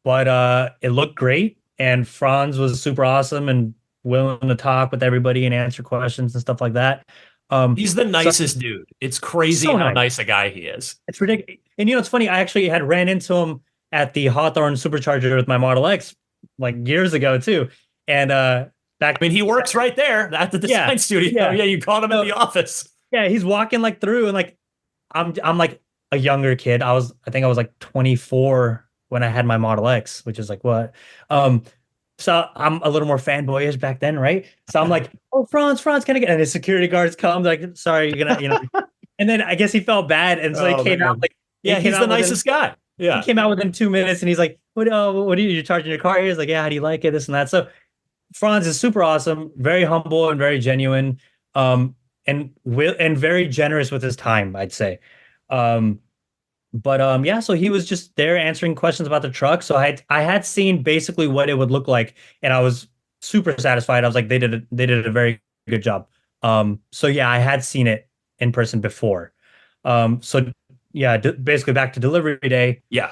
but it looked great, and Franz was super awesome and willing to talk with everybody and answer questions and stuff like that. He's the So nicest dude. It's crazy so how nice. nice a guy he is. It's ridiculous. And it's funny. I actually had ran into him at the Hawthorne Supercharger with my Model X like years ago too. And I mean, he works right there at the yeah, design studio. yeah. Yeah, you caught him at So the office. yeah, he's walking like through and like I'm like a younger kid. I think I was like 24 when I had my Model X, which is like what? Um, so I'm a little more fanboyish back then, right? So I'm like, oh, Franz, can I get? And the security guards come, like, sorry, you're gonna, And then I guess he felt bad, and so Oh man. he Yeah, came he's the out within nicest guy. he Yeah. came out within 2 minutes, and he's like, what are you charging your car here?" He's like, yeah, how do you like it? This and that. So Franz is super awesome, very humble and very genuine, and very generous with his time, I'd say. Um, but yeah, so he was just there answering questions about the truck. So I had seen basically what it would look like, and I was super satisfied. I was like, they did a very good job. So yeah, I had seen it in person before. So yeah, basically back to delivery day. Yeah.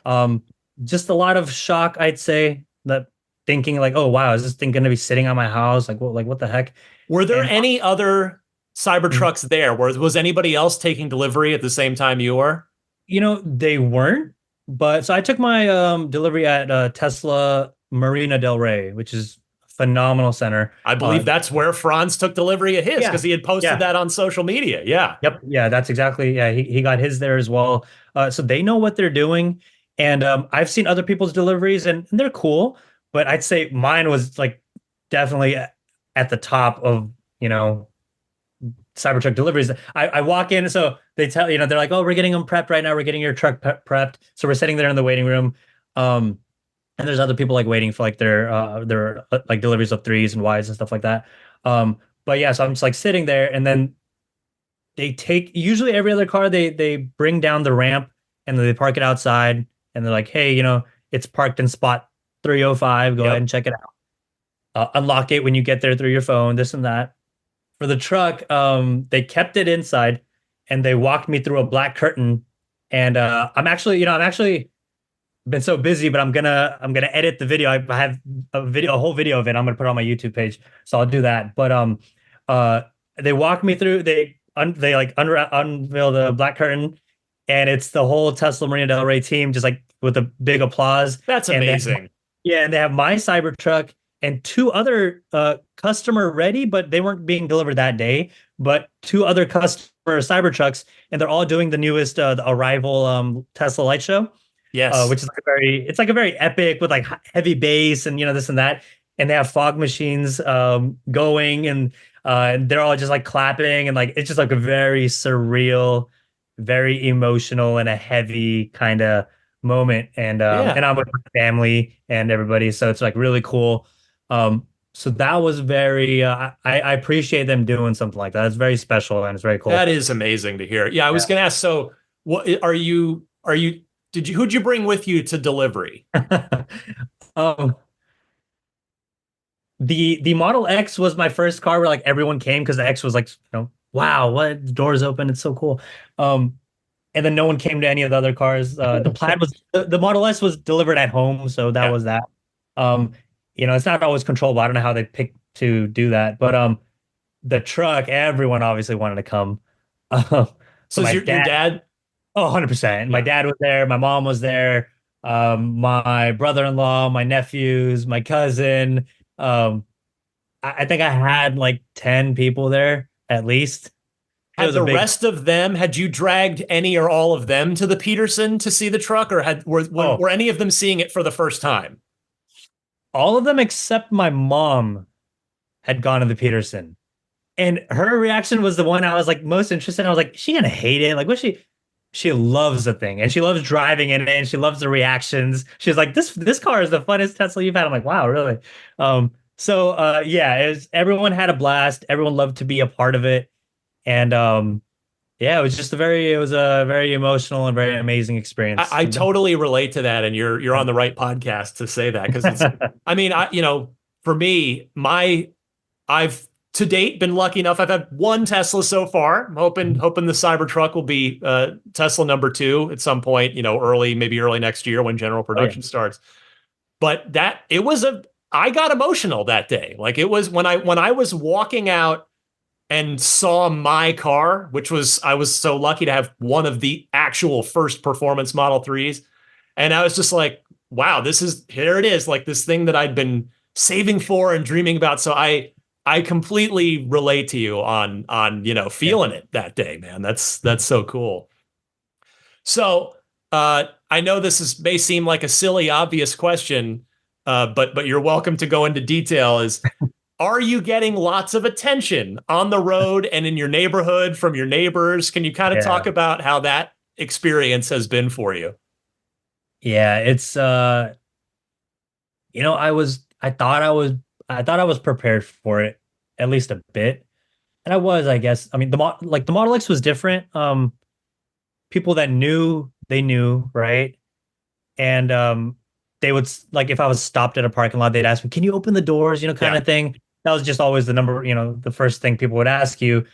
Just a lot of shock, I'd say, that thinking like, oh wow, is this thing going to be sitting on my house? Like what the heck? Were there And any other mm, Cybertrucks there? Was anybody else taking delivery at the same time you were? they weren't, but so I took my delivery at Tesla Marina Del Rey, which is a phenomenal center. I believe that's where Franz took delivery of his Yeah, because he had posted yeah, that on social media. Yeah. yep, yeah, that's exactly, yeah, he got his there as well. So they know what they're doing, and I've seen other people's deliveries, and they're cool, but I'd say mine was like definitely at the top of Cybertruck deliveries. I walk in, so they tell they're like, "Oh, we're getting them prepped right now. We're getting your truck prepped." So we're sitting there in the waiting room, and there's other people like waiting for like their like deliveries of threes and Ys and stuff like that. But yeah, so I'm just like sitting there, and then they take usually every other car they bring down the ramp and then they park it outside, and they're like, "Hey, it's parked in spot 305. Go ahead Yep. and check it out. Unlock it when you get there through your phone. This and that." For the truck, they kept it inside and they walked me through a black curtain. And I'm actually been so busy, but I'm gonna edit the video. I have a whole video of it. I'm gonna put it on my YouTube page, so I'll do that. But uh, they walked me through. They like unveil the black curtain, and it's the whole Tesla Marina Del Rey team, just like with a big applause. That's And amazing. yeah, and they have my Cybertruck and two other customer ready, but they weren't being delivered that day. But two other customer Cybertrucks, and they're all doing the newest the Arrival Tesla light show, Yes. which is like a very epic with like heavy bass and this and that. And they have fog machines going, and they're all just like clapping, and like it's just like a very surreal, very emotional, and a heavy kind of moment. And Yeah. I'm with my family and everybody, so it's like really cool. So that was very I appreciate them doing something like that. It's very special and it's very That cool. is amazing to hear. Yeah, I was Yeah. going to ask. So, what who'd you bring with you to delivery? um The Model X was my first car where like everyone came because the X was like, wow, what the doors open, it's so cool. Um, and then no one came to any of the other cars. The Plaid was the Model S was delivered at home, so that Yeah. was that. Um, it's not always controllable. I don't know how they picked to do that, but the truck, everyone obviously wanted to come. Um, so So is my your dad, dad? oh, 100%. My Yeah. dad was there, my mom was there, my brother-in-law, my nephews, my cousin. Um, I think I had like 10 people there at least. It Had was a the big, rest of them, had you dragged any or all of them to the Peterson to see the truck, or oh, were any of them seeing it for the first time? all of them except my mom had gone to the Peterson. And her reaction was the one I was like most interested in. I was like, she gonna hate it. Like, what she loves the thing and she loves driving in it and she loves the reactions. She's like, this car is the funnest Tesla you've had. I'm like, wow, really? Yeah, everyone had a blast. Everyone loved to be a part of it. And yeah, it was a very emotional and very amazing experience. I totally relate to that, and you're on the right podcast to say that because it's. I mean, for me, I've to date been lucky enough. I've had one Tesla so far. I'm hoping the Cybertruck will be Tesla number two at some point. Maybe early next year when general Oh yeah. production starts. But I got emotional that day. Like it was when I was walking out and saw my car, I was so lucky to have one of the actual first performance Model 3s. And I was just like, wow, here it is, like this thing that I'd been saving for and dreaming about. So I completely relate to you on Yeah. feeling it that day, man. That's so cool. So I know may seem like a silly, obvious question, but you're welcome to go into detail. Are you getting lots of attention on the road and in your neighborhood from your neighbors? Can you kind of talk Yeah. about how that experience has been for you? Yeah. It's I thought I was prepared for it at least a bit. And I was, I guess. I mean, the Model X was different. People that knew, they knew, right? And they would like if I was stopped at a parking lot, they'd ask me, "Can you open the doors?" Kind Yeah. of thing. That was just always the first thing people would ask you.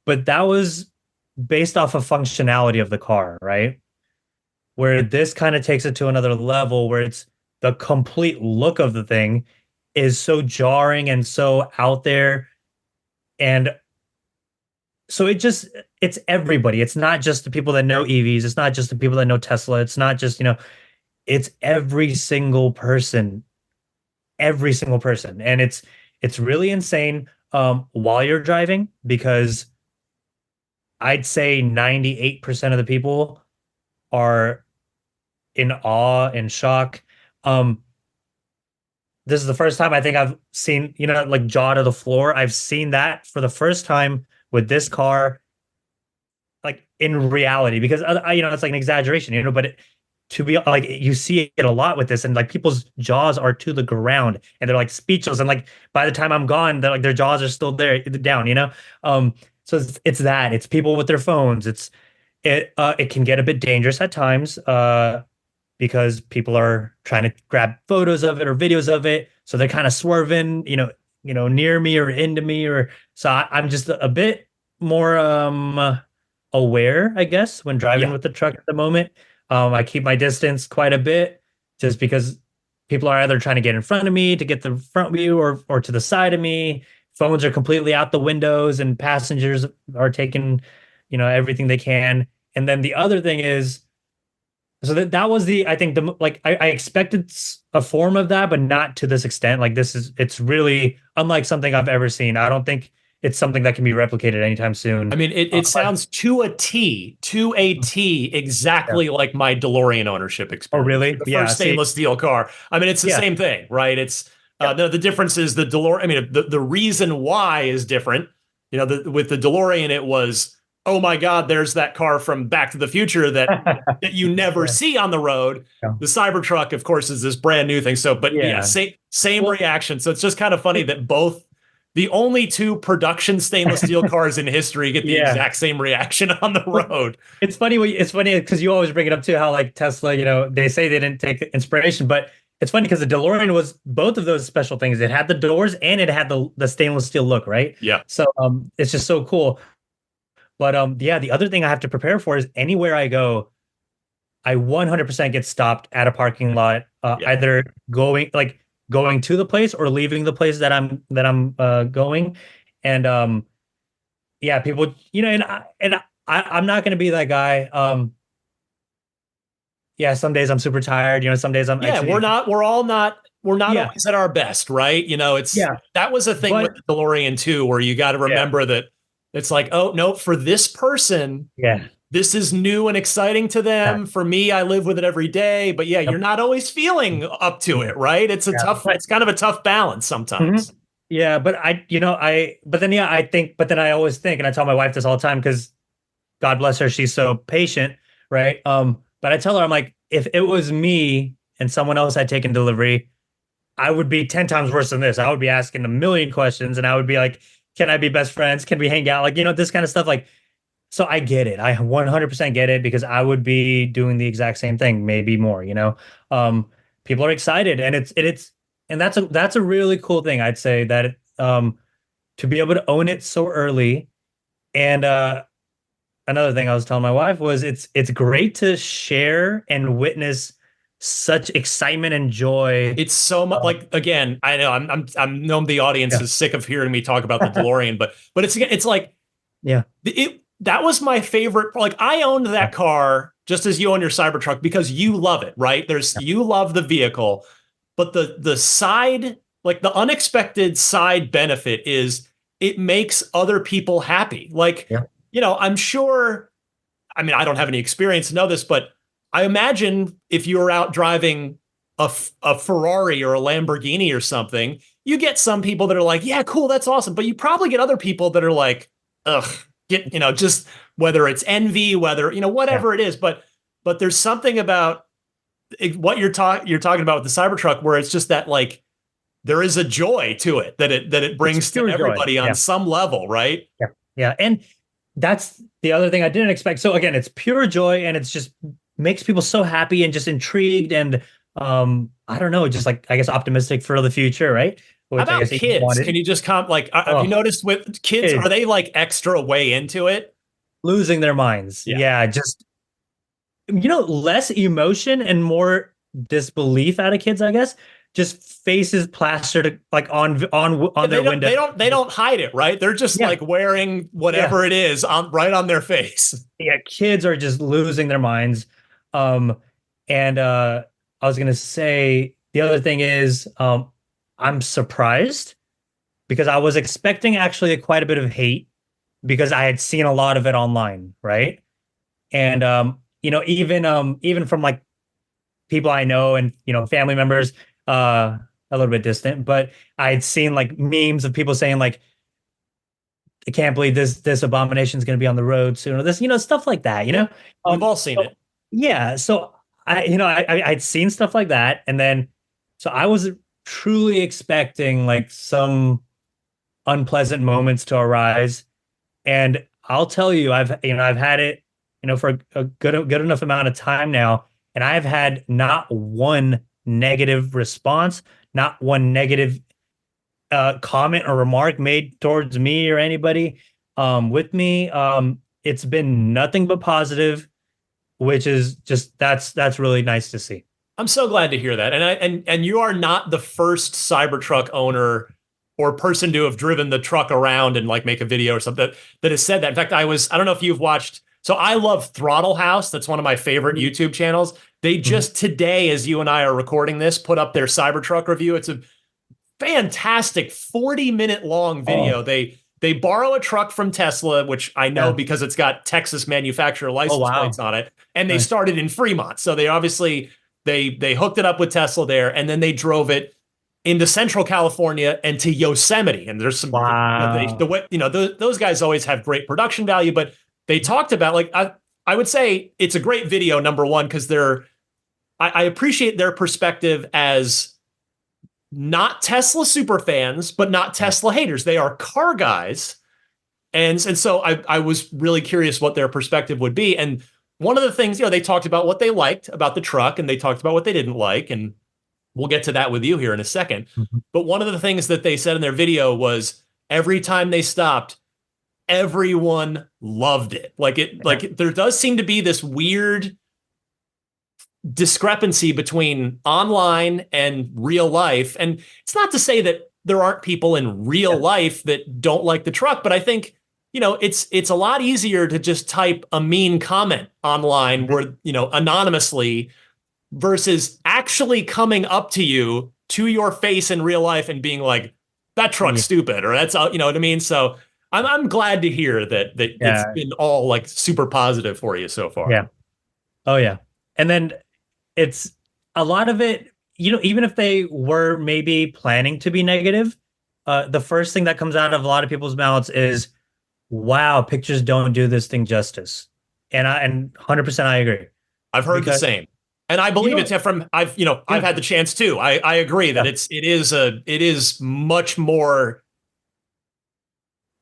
But that was based off of functionality of the car, right? Where this kind of takes it to another level where it's the complete look of the thing is so jarring and so out there. And so it's everybody. It's not just the people that know EVs. It's not just the people that know Tesla. It's not just, it's every single person. And it's really insane while you're driving because I'd say 98% of the people are in awe and shock. Um, this is the first time I think I've seen, like jaw to the floor. I've seen that for the first time with this car, like in reality, because it's like an exaggeration, but to be like you see it a lot with this, and like people's jaws are to the ground, and they're like speechless, and like by the time I'm gone, they're like their jaws are still there down. So it's people with their phones. It can get a bit dangerous at times. Because people are trying to grab photos of it or videos of it. So they're kind of swerving, near me or into me I'm just a bit more aware, I guess, when driving Yeah. with the truck at the moment. I keep my distance quite a bit just because people are either trying to get in front of me to get the front view or to the side of me. Phones are completely out the windows and passengers are taking, everything they can. And then the other thing is so that was I think I expected a form of that, but not to this extent. Like it's really unlike something I've ever seen. I don't think it's something that can be replicated anytime soon. I mean, it sounds to a T, Yeah. exactly like my DeLorean ownership Oh, experience. really? The Yeah. first See, stainless steel car. I mean, it's the yeah. same thing, right? It's Yeah. the difference is the DeLorean. I mean, the reason why is different. With the DeLorean, it was, oh my God, there's that car from Back to the Future that you never Yeah. see on the road. Yeah. The Cybertruck, of course, is this brand new thing. So, but yeah, Yeah. same Well, reaction. So it's just kind of funny that the only two production stainless steel cars in history get the yeah. exact same reaction on the Well, road. it's funny because you always bring it up too, how like Tesla, they say they didn't take inspiration, but it's funny because the DeLorean was both of those special things. It had the doors and it had the stainless steel look, right? Yeah. So it's just so cool. But yeah, the other thing I have to prepare for is anywhere I go, I 100% get stopped at a parking lot, Yeah. either going to the place or leaving the place that I'm going. And yeah, people, I'm not going to be that guy. Yeah, some days I'm super tired, some days I Yeah, just need, we're not yeah, always at our best, right? It's yeah, that was a thing but with the DeLorean too, where you got to yeah, remember that it's like, oh no, for this person, yeah, this is new and exciting to yeah, them. For me, I live with it every day. But yeah, yep, you're not always feeling up to it, right? yeah, It's kind of a tough balance mhm. sometimes. Yeah, but but then yeah, but then I always think, and I tell my wife this all the time because God bless her, she's so patient, right? But I tell her, I'm like, if it was me and someone else had taken delivery, I would be 10 times worse than this. I would be asking a million questions and I would be like, can I be best friends? Can we hang out? Like, this kind of stuff. Like, so I get it. I 100% get it because I would be doing the exact same thing, maybe more. Um, People are excited and and that's a really cool thing. I'd say that, to be able to own it so early. And, another thing I was telling my wife was it's great to share and witness such excitement and joy. It's so much Um, like again, I know I'm know the audience yeah. is sick of hearing me talk about the DeLorean, but it's like Yeah. that was my favorite. Like I owned Yeah. that car just as you own your Cybertruck because you love it, right? You love the vehicle, but the side, like the unexpected side benefit is it makes other people happy. Like, Yeah. I'm sure, I mean, I don't have any experience to know this, but I imagine if you were out driving a Ferrari or a Lamborghini or something, you get some people that are like, yeah, cool, that's awesome. But you probably get other people that are like, ugh, just whether it's envy, whether, Yeah. whatever it is. But there's something about what you're talking about with the Cybertruck where it's just that like there is a joy to it that it It's brings to pure joy. everybody on Yeah. some level, right? Yeah. Yeah. And that's the other thing I didn't expect. So again, it's pure joy and it's just makes people so happy and just intrigued and I don't know, just like I guess optimistic for the future, right? How Which I about guess he kids? Can wanted. you just like, have you Oh, noticed with kids, are kids they like extra way into it? losing their minds. Yeah. Yeah, just less emotion and more disbelief out of kids, I guess. Just faces plastered like Yeah, on their window. they don't hide it, right? They're just Yeah, like wearing yeah, whatever it is on right on their face. yeah. Kids are just losing their minds. Um, and I was gonna say the other thing is, I'm surprised because I was expecting actually quite a bit of hate because I had seen a lot of it online, right? And even from like people I know and family members, a little bit distant, but I'd seen like memes of people saying like, I can't believe this abomination is going to be on the road soon, or this, stuff like that, Yeah, we've all seen so, it. yeah, so I'd seen stuff like that, and then so I was truly expecting like some unpleasant moments to arise, and I'll tell you, I've had it, for a good enough amount of time now, and I've had not one negative response, not one negative comment or remark made towards me or anybody with me. It's been nothing but positive, which is just that's really nice to see. I'm so glad to hear that. And you are not the first Cybertruck owner or person to have driven the truck around and like make a video or something that has said that. In fact, I don't know if you've watched, so I love Throttle House. That's one of my favorite YouTube channels. They just today, as you and I are recording this, put up their Cybertruck review. It's a fantastic 40-minute long Oh, video. They borrow a truck from Tesla, which I know yeah. because it's got Texas manufacturer Oh, license plates wow. on it, and they Nice. started in Fremont. So they obviously they hooked it up with Tesla there, and then they drove it into Central California and to Yosemite. And there's some Wow. those guys always have great production value, but they talked about like I would say it's a great video number one because I appreciate their perspective as not Tesla super fans, but not Yeah. Tesla haters. They are car guys. And so I was really curious what their perspective would be. And one of the things, they talked about what they liked about the truck and they talked about what they didn't like. And we'll get to that with you here in a second. Mhm. But one of the things that they said in their video was every time they stopped, everyone loved it. Like there does seem to be this weird discrepancy between online and real life. And it's not to say that there aren't people in real life that don't like the truck, but I think, it's a lot easier to just type a mean comment online where, anonymously versus actually coming up to you to your face in real life and being like, that truck's Yeah. stupid, or that's, you know what I mean? So I'm glad to hear that it's Yeah. been all like super positive for you so far. Yeah. Oh yeah. And then it's a lot of it, even if they were maybe planning to be negative, the first thing that comes out of a lot of people's mouths is, wow, pictures don't do this thing justice. And 100% I agree. I've heard the Because same. And I believe it from I've yeah, had the chance too. I agree that yeah. it is much more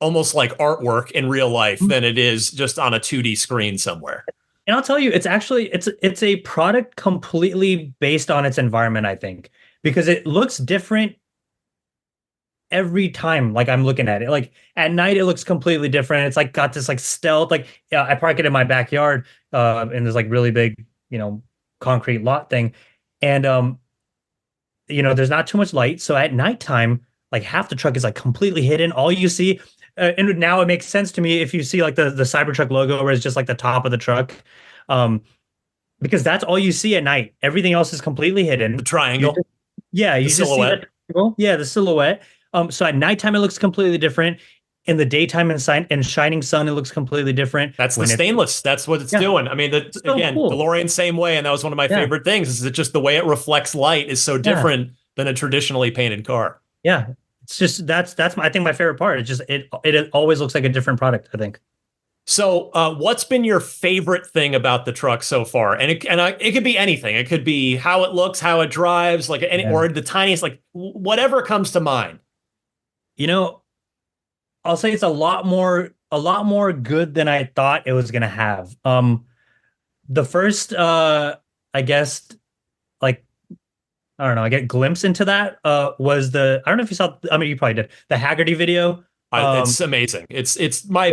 almost like artwork in real life than it is just on a 2D screen somewhere. And I'll tell you, it's a product completely based on its environment, I think, because it looks different every time. Like I'm looking at it, like at night, it looks completely different. It's like got this like stealth, like yeah, I park it in my backyard, in this like really big, concrete lot thing, and there's not too much light. So at nighttime, like half the truck is like completely hidden. All you see, and now it makes sense to me if you see like the Cybertruck logo where it's just like the top of the truck. Um, because that's all you see at night. Everything else is completely The hidden. You triangle, just, yeah, the you just see silhouette. that triangle. Yeah, the silhouette. So at nighttime it looks completely different. In the daytime and shining sun, it looks completely different. That's the When it's stainless. That's what it's yeah, doing. I mean, it's so again, cool. DeLorean same way, and that was one of my Yeah, favorite things. Is that just the way it reflects light is so yeah, different than a traditionally painted car. yeah. It's just that's I think my favorite part. It's just it always looks like a different product, I think. So, what's been your favorite thing about the truck so far? And it could be anything. It could be how it looks, how it drives, like any Yeah. or the tiniest, like whatever comes to mind. You know, I'll say it's a lot more good than I thought it was gonna have. The first I guess like I don't know, I get glimpse into that was I don't know if you saw, I mean you probably did, the Haggerty video. It's amazing. Yeah, it's my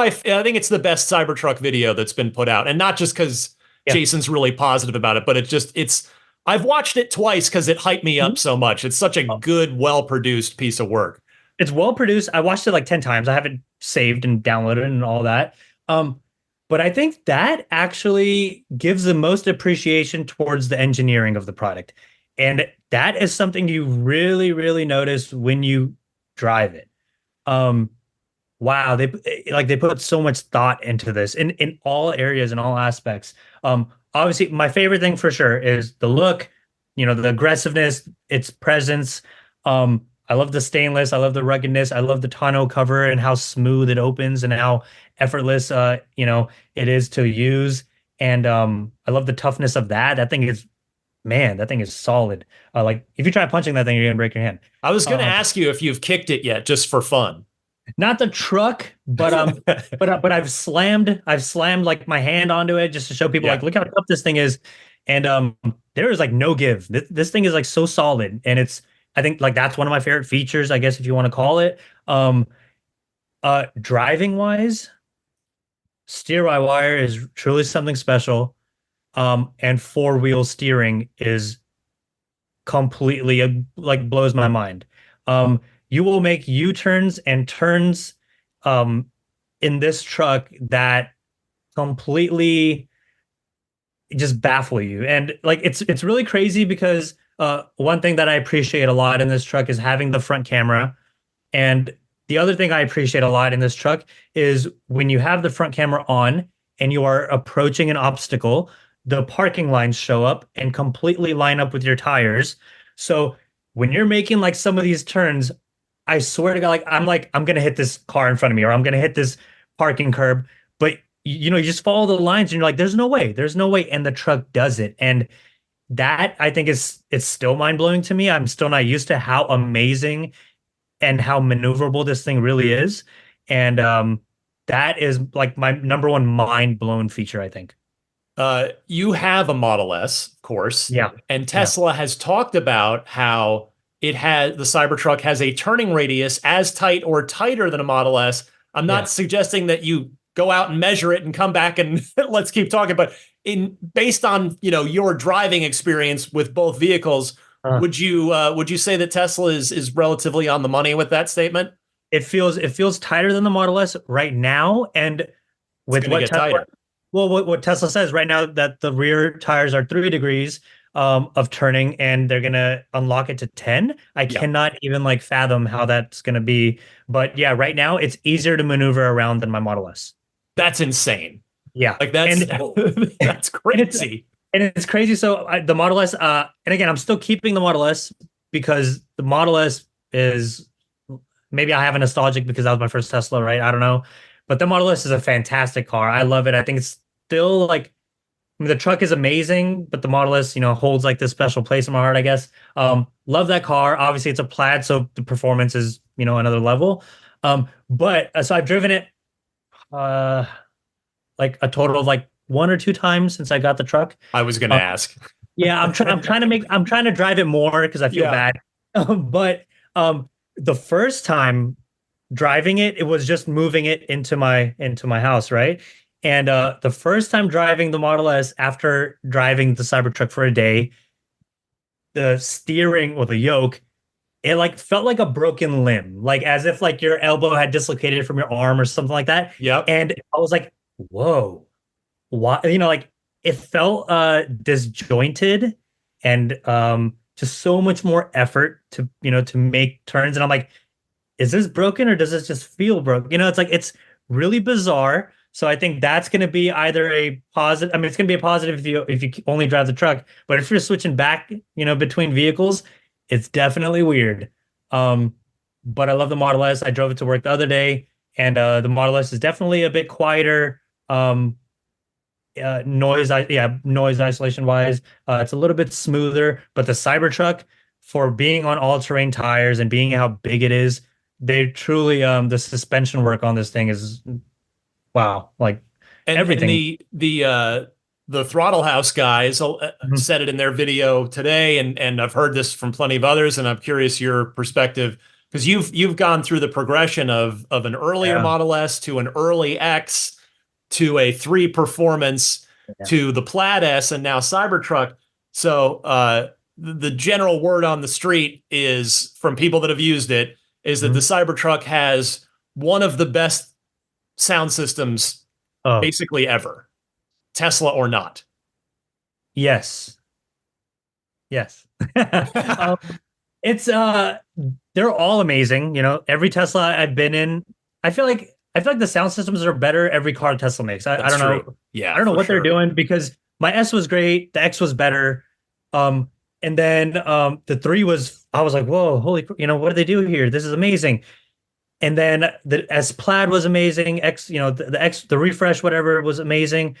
I think it's the best Cybertruck video that's been put out, and not just because yeah. Jason's really positive about it, but it's I've watched it twice because it hyped me Mhm. up so much. It's such a good, well produced piece of work. It's well produced. I watched it like 10 times. I have it saved and downloaded and all that. Um, but I think that actually gives the most appreciation towards the engineering of the product. And that is something you really, really notice when you drive it. Um, wow, they put so much thought into this in all areas and all aspects. Obviously, my favorite thing for sure is the look, the aggressiveness, its presence. I love the stainless, I love the ruggedness, I love the tonneau cover and how smooth it opens and how effortless it is to use. And I love the toughness of that. That thing is solid. Like if you try punching that thing, you're gonna break your hand. I was going to Um, ask you if you've kicked it yet, just for fun. Not the truck, but but I've slammed like my hand onto it just to show people Yeah. like look how tough this thing is, and there is like no give. This thing is like so solid, and I think like that's one of my favorite features, I guess if you want to call it. Um, Driving wise, steer by wire is truly something special. And four wheel steering is completely like blows my mind. You will make U-turns and turns um in this truck that completely just baffle you. And like it's really crazy because one thing that I appreciate a lot in this truck is having the front camera. And the other thing I appreciate a lot in this truck is when you have the front camera on and you are approaching an obstacle, the parking lines show up and completely line up with your tires. So when you're making like some of these turns, I swear to God, I'm gonna hit this car in front of me or I'm gonna hit this parking curb. But you just follow the lines and you're like, there's no way. And the truck does it. And that I think it's still mind blowing to me. I'm still not used to how amazing and how maneuverable this thing really is. And that is like my number one mind blown feature, I think. You have a Model S, of course, Yeah. and Yeah. Tesla has talked about how the Cybertruck has a turning radius as tight or tighter than a Model S. I'm not Yeah. suggesting that you go out and measure it and come back and let's keep talking, but based on your driving experience with both vehicles, Uh, would you say that Tesla is relatively on the money with that statement? it feels tighter than the Model S right now, and It's with going to what get Tesla tighter. well, what Tesla says right now that the rear tires are 3 degrees of turning, and they're gonna unlock it to 10. I Yeah, cannot even like fathom how that's gonna be. But yeah, right now it's easier to maneuver around than my Model S. that's insane. Yeah, Like that's and that's and it's crazy. and it's crazy. So the Model S, and again, I'm still keeping the Model S because the Model S is maybe I have a nostalgic because that was my first Tesla, right? I don't know, but the Model S is a fantastic car. I love it. I think it's still like I mean, the truck is amazing, but the Model S, holds like this special place in my heart, I guess. Love that car. Obviously, it's a plaid, so the performance is, another level. But so I've driven it uh like a total of like 1 or 2 times since I got the truck. I was going to Um, ask. yeah, I'm trying to drive it more because I feel Yeah. bad. But the first time driving it, it was just moving it into my house, right? And the first time driving the Model S after driving the Cybertruck for a day, the steering or the yoke, it like felt like a broken limb, like as if like your elbow had dislocated from your arm or something like that. Yep. And I was like, whoa, why, like it felt disjointed and just so much more effort to make turns. And I'm like, is this broken or does this just feel broken? It's like it's really bizarre. So I think that's going to be either a positive. I mean, it's going to be a positive if you only drive the truck, but if you're switching back, between vehicles, it's definitely weird. Um, but I love the Model S. I drove it to work the other day, and the Model S is definitely a bit quieter. Noise isolation wise, it's a little bit smoother. But the Cybertruck, for being on all-terrain tires and being how big it is, they truly the suspension work on this thing is wow, like And everything. the Throttle House guys Mhm. said it in their video today, and I've heard this from plenty of others, and I'm curious your perspective because you've gone through the progression of an earlier Yeah, Model S to an early X to a 3 Performance yeah. to the Plaid S and now Cybertruck. So the general word on the street is from people that have used it is that the Mhm. Cybertruck has one of the best sound systems Oh, basically ever, Tesla or not. yes, yes. um, it's they're all amazing. Every Tesla I've been in, I feel like the sound systems are better every car Tesla makes. I That's don't know. true. I Yeah, don't know for what they're sure. doing because my S was great, the X was better. Um, and then the three was I was like, whoa, what do they do here? This is amazing. And then the S Plaid was amazing. X, the X, the refresh, whatever was amazing.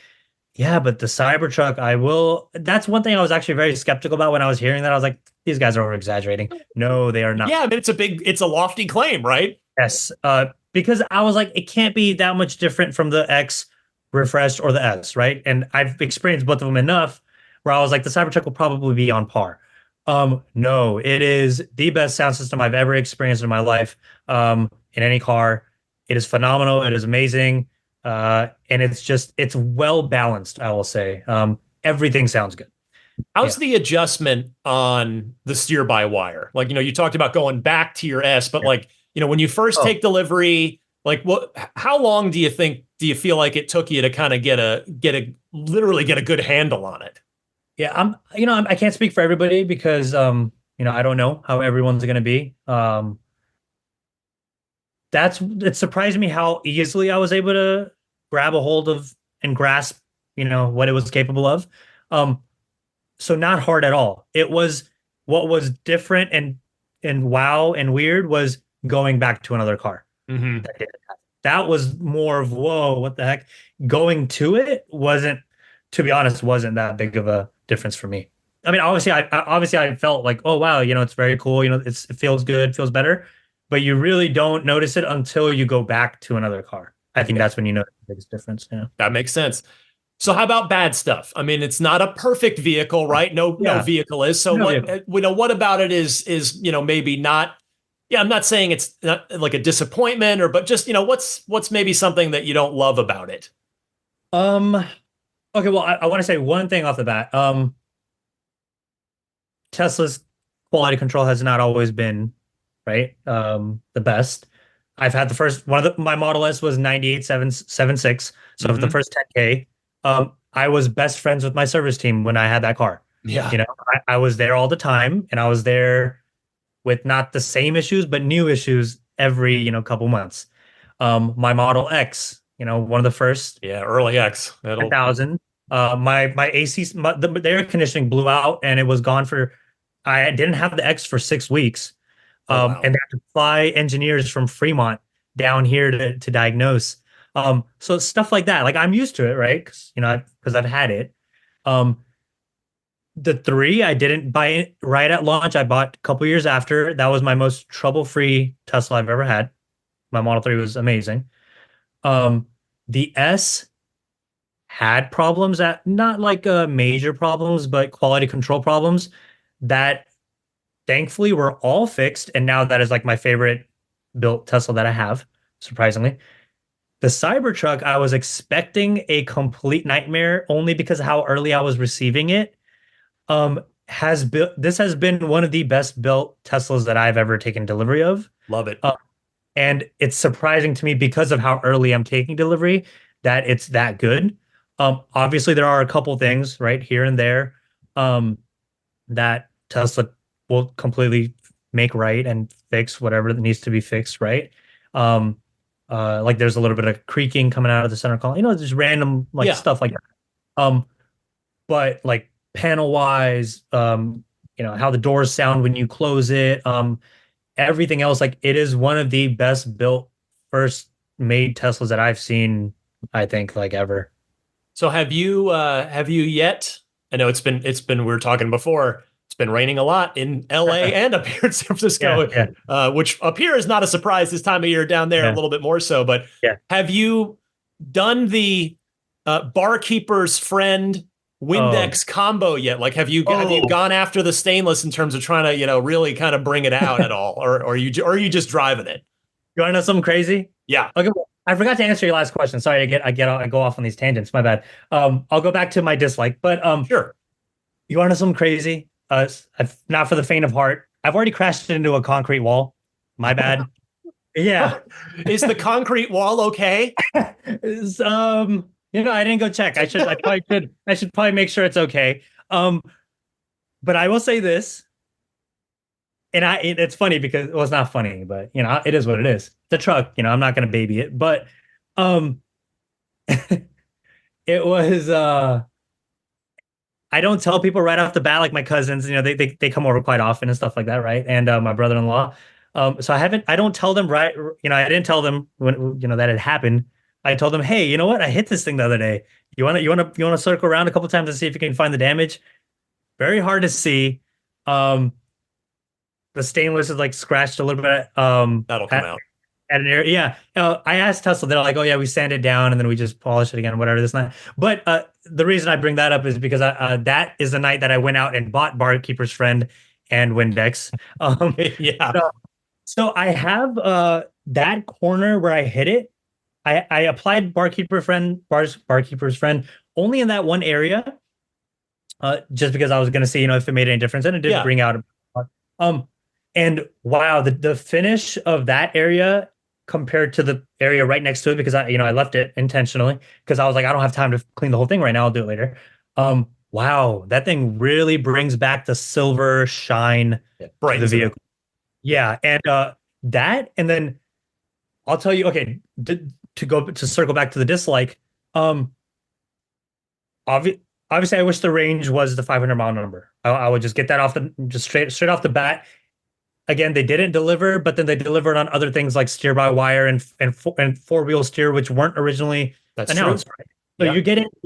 Yeah, but the Cybertruck, that's one thing I was actually very skeptical about when I was hearing that. I was like, these guys are over exaggerating. No, they are not. Yeah, I mean it's a lofty claim, right? Yes. Because I was like, it can't be that much different from the X refreshed or the S, right? And I've experienced both of them enough where I was like, the Cybertruck will probably be on par. No, it is the best sound system I've ever experienced in my life, in any car. It is phenomenal. It is amazing. And it's well balanced, I will say. Everything sounds good. How's Yeah. the adjustment on the steer by wire? Like, you talked about going back to your S, but Yeah. like, when you first Oh, take delivery, like how long do you feel like it took you to kind of literally get a good handle on it? yeah. I can't speak for everybody because, I don't know how everyone's going to be. It surprised me how easily I was able to grab a hold of and grasp, what it was capable of. Um, so not hard at all. It was what was different and wow and weird was going back to another car. Hmm. That did that. That was more of whoa, what the heck? Going to it wasn't, to be honest, wasn't that big of a difference for me. I mean, obviously I felt like, oh wow, it's very cool. It feels good, feels better, but you really don't notice it until you go back to another car. I think Yeah, that's when you notice the biggest difference. Yeah. that makes sense. So how about bad stuff? I mean, it's not a perfect vehicle, right? No Yeah, vehicle is. So no what vehicle. what about it is maybe not. Yeah, I'm not saying it's not like a disappointment but just what's maybe something that you don't love about it. Um, okay, well, I want to say one thing off the bat. Tesla's quality control has not always been right. The best. I've had the first one of my Model S was 98776. So for the Hmm. first 10K, I was best friends with my service team when I had that car. Yeah. You know, I was there all the time and I was there with not the same issues, but new issues every, couple months. My Model X, one of the first Yeah. Early X. That'll. 10,000. My AC, the air conditioning blew out and it was gone for, I didn't have the X for 6 weeks. Oh wow. And they had to fly engineers from Fremont down here to diagnose. So stuff like that. Like I'm used to it, right? Because I've had it. Um, the three I didn't buy it right at launch. I bought a couple years after. That was my most trouble-free Tesla I've ever had. My Model 3 was amazing. Um, the S had problems that not like major problems, but quality control problems that thankfully were all fixed. And now that is like my favorite built Tesla that I have, surprisingly. The Cybertruck, I was expecting a complete nightmare only because of how early I was receiving it. This has been one of the best built Teslas that I've ever taken delivery of. Love it. And it's surprising to me because of how early I'm taking delivery that it's that good. Obviously, there are a couple things right here and there that Tesla will completely make right and fix whatever that needs to be fixed, right? Um, like there's a little bit of creaking coming out of the center column, just random like Yeah. stuff like that. But like panel wise, how the doors sound when you close it, everything else, like it is one of the best built first made Teslas that I've seen, I think, like ever. So have you yet? I know we were talking before. It's been raining a lot in LA and up here in San Yeah, Francisco, yeah, which up here is not a surprise this time of year. Down there, a yeah, little bit more so. But yeah. have you done the barkeeper's friend Oh, Windex combo yet? Like, have you oh. gone after the stainless in terms of trying to really kind of bring it out at all, or are you just driving it? You want to know something crazy? Yeah, Okay, well, I forgot to answer your last question. Sorry, I go off on these tangents. My bad. I'll go back to my dislike, but sure. you want to know something crazy? Not for the faint of heart. I've already crashed into a concrete wall. My bad. Yeah. Is the concrete wall okay? Is, I didn't go check. I probably should. I should probably make sure it's okay. Um, but I will say this, and it's funny because well, it's not funny, but it is what it is. It's a truck. I'm not gonna baby it, but um, it was I don't tell people right off the bat, like my cousins, they come over quite often and stuff like that, right? And my brother-in-law. So I don't tell them right, I didn't tell them when that had happened. I told them, hey, you know what? I hit this thing the other day. You wanna circle around a couple times and see if you can find the damage? Very hard to see. Um, the stainless is like scratched a little bit. That'll come out. At an area. Yeah. I asked Tesla, they're like, oh, yeah, we sand it down and then we just polish it again, whatever this night. But the reason I bring that up is because that is the night that I went out and bought Barkeeper's Friend and Windex. Yeah. So I have that corner where I hit it. I applied Barkeeper's Friend only in that one area, just because I was going to see, if it made any difference. And it did Yeah. bring out um, and wow, the finish of that area compared to the area right next to it, because I left it intentionally because I was like, I don't have time to clean the whole thing right now. I'll do it later. Wow, that thing really brings back the silver shine to the Brightens it up. vehicle. Yeah, and that, and then I'll tell you, okay, to circle back to the dislike. Um, obviously, I wish the range was the 500-mile number. I would just get that just straight off the bat. Again, they didn't deliver, but then they delivered on other things like steer by wire and four-wheel steer, which weren't originally That's announced. true. Right? So Yeah. you're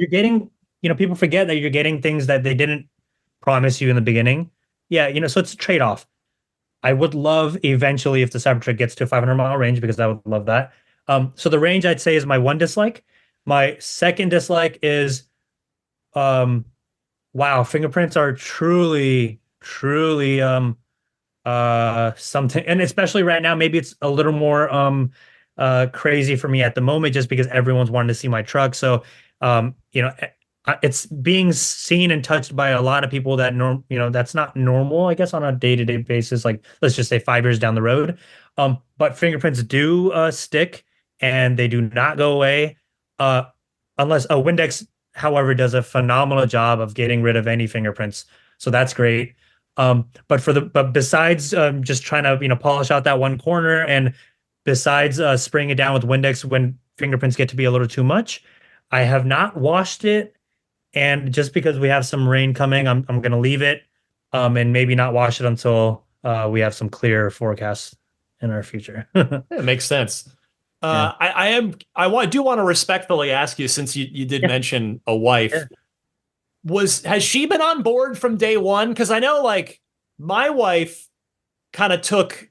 getting, people forget that you're getting things that they didn't promise you in the beginning. Yeah, so it's a trade-off. I would love eventually if the Cybertruck gets to a 500-mile range, because I would love that. So the range I'd say is my one dislike. My second dislike is um, wow, fingerprints are truly, truly something, and especially right now, maybe it's a little more crazy for me at the moment just because everyone's wanting to see my truck. So it's being seen and touched by a lot of people that that's not normal, I guess, on a day-to-day basis, like let's just say 5 years down the road. But fingerprints do stick and they do not go away. Uh unless Windex, however, does a phenomenal job of getting rid of any fingerprints. So that's great. But besides just trying to polish out that one corner, and besides spraying it down with Windex when fingerprints get to be a little too much, I have not washed it. And just because we have some rain coming, I'm gonna leave it and maybe not wash it until we have some clear forecasts in our future. It makes sense. Yeah. I do want to respectfully ask you, since you did Yeah. mention a wife, Yeah. has she been on board from day one? Because I know, like, my wife kind of took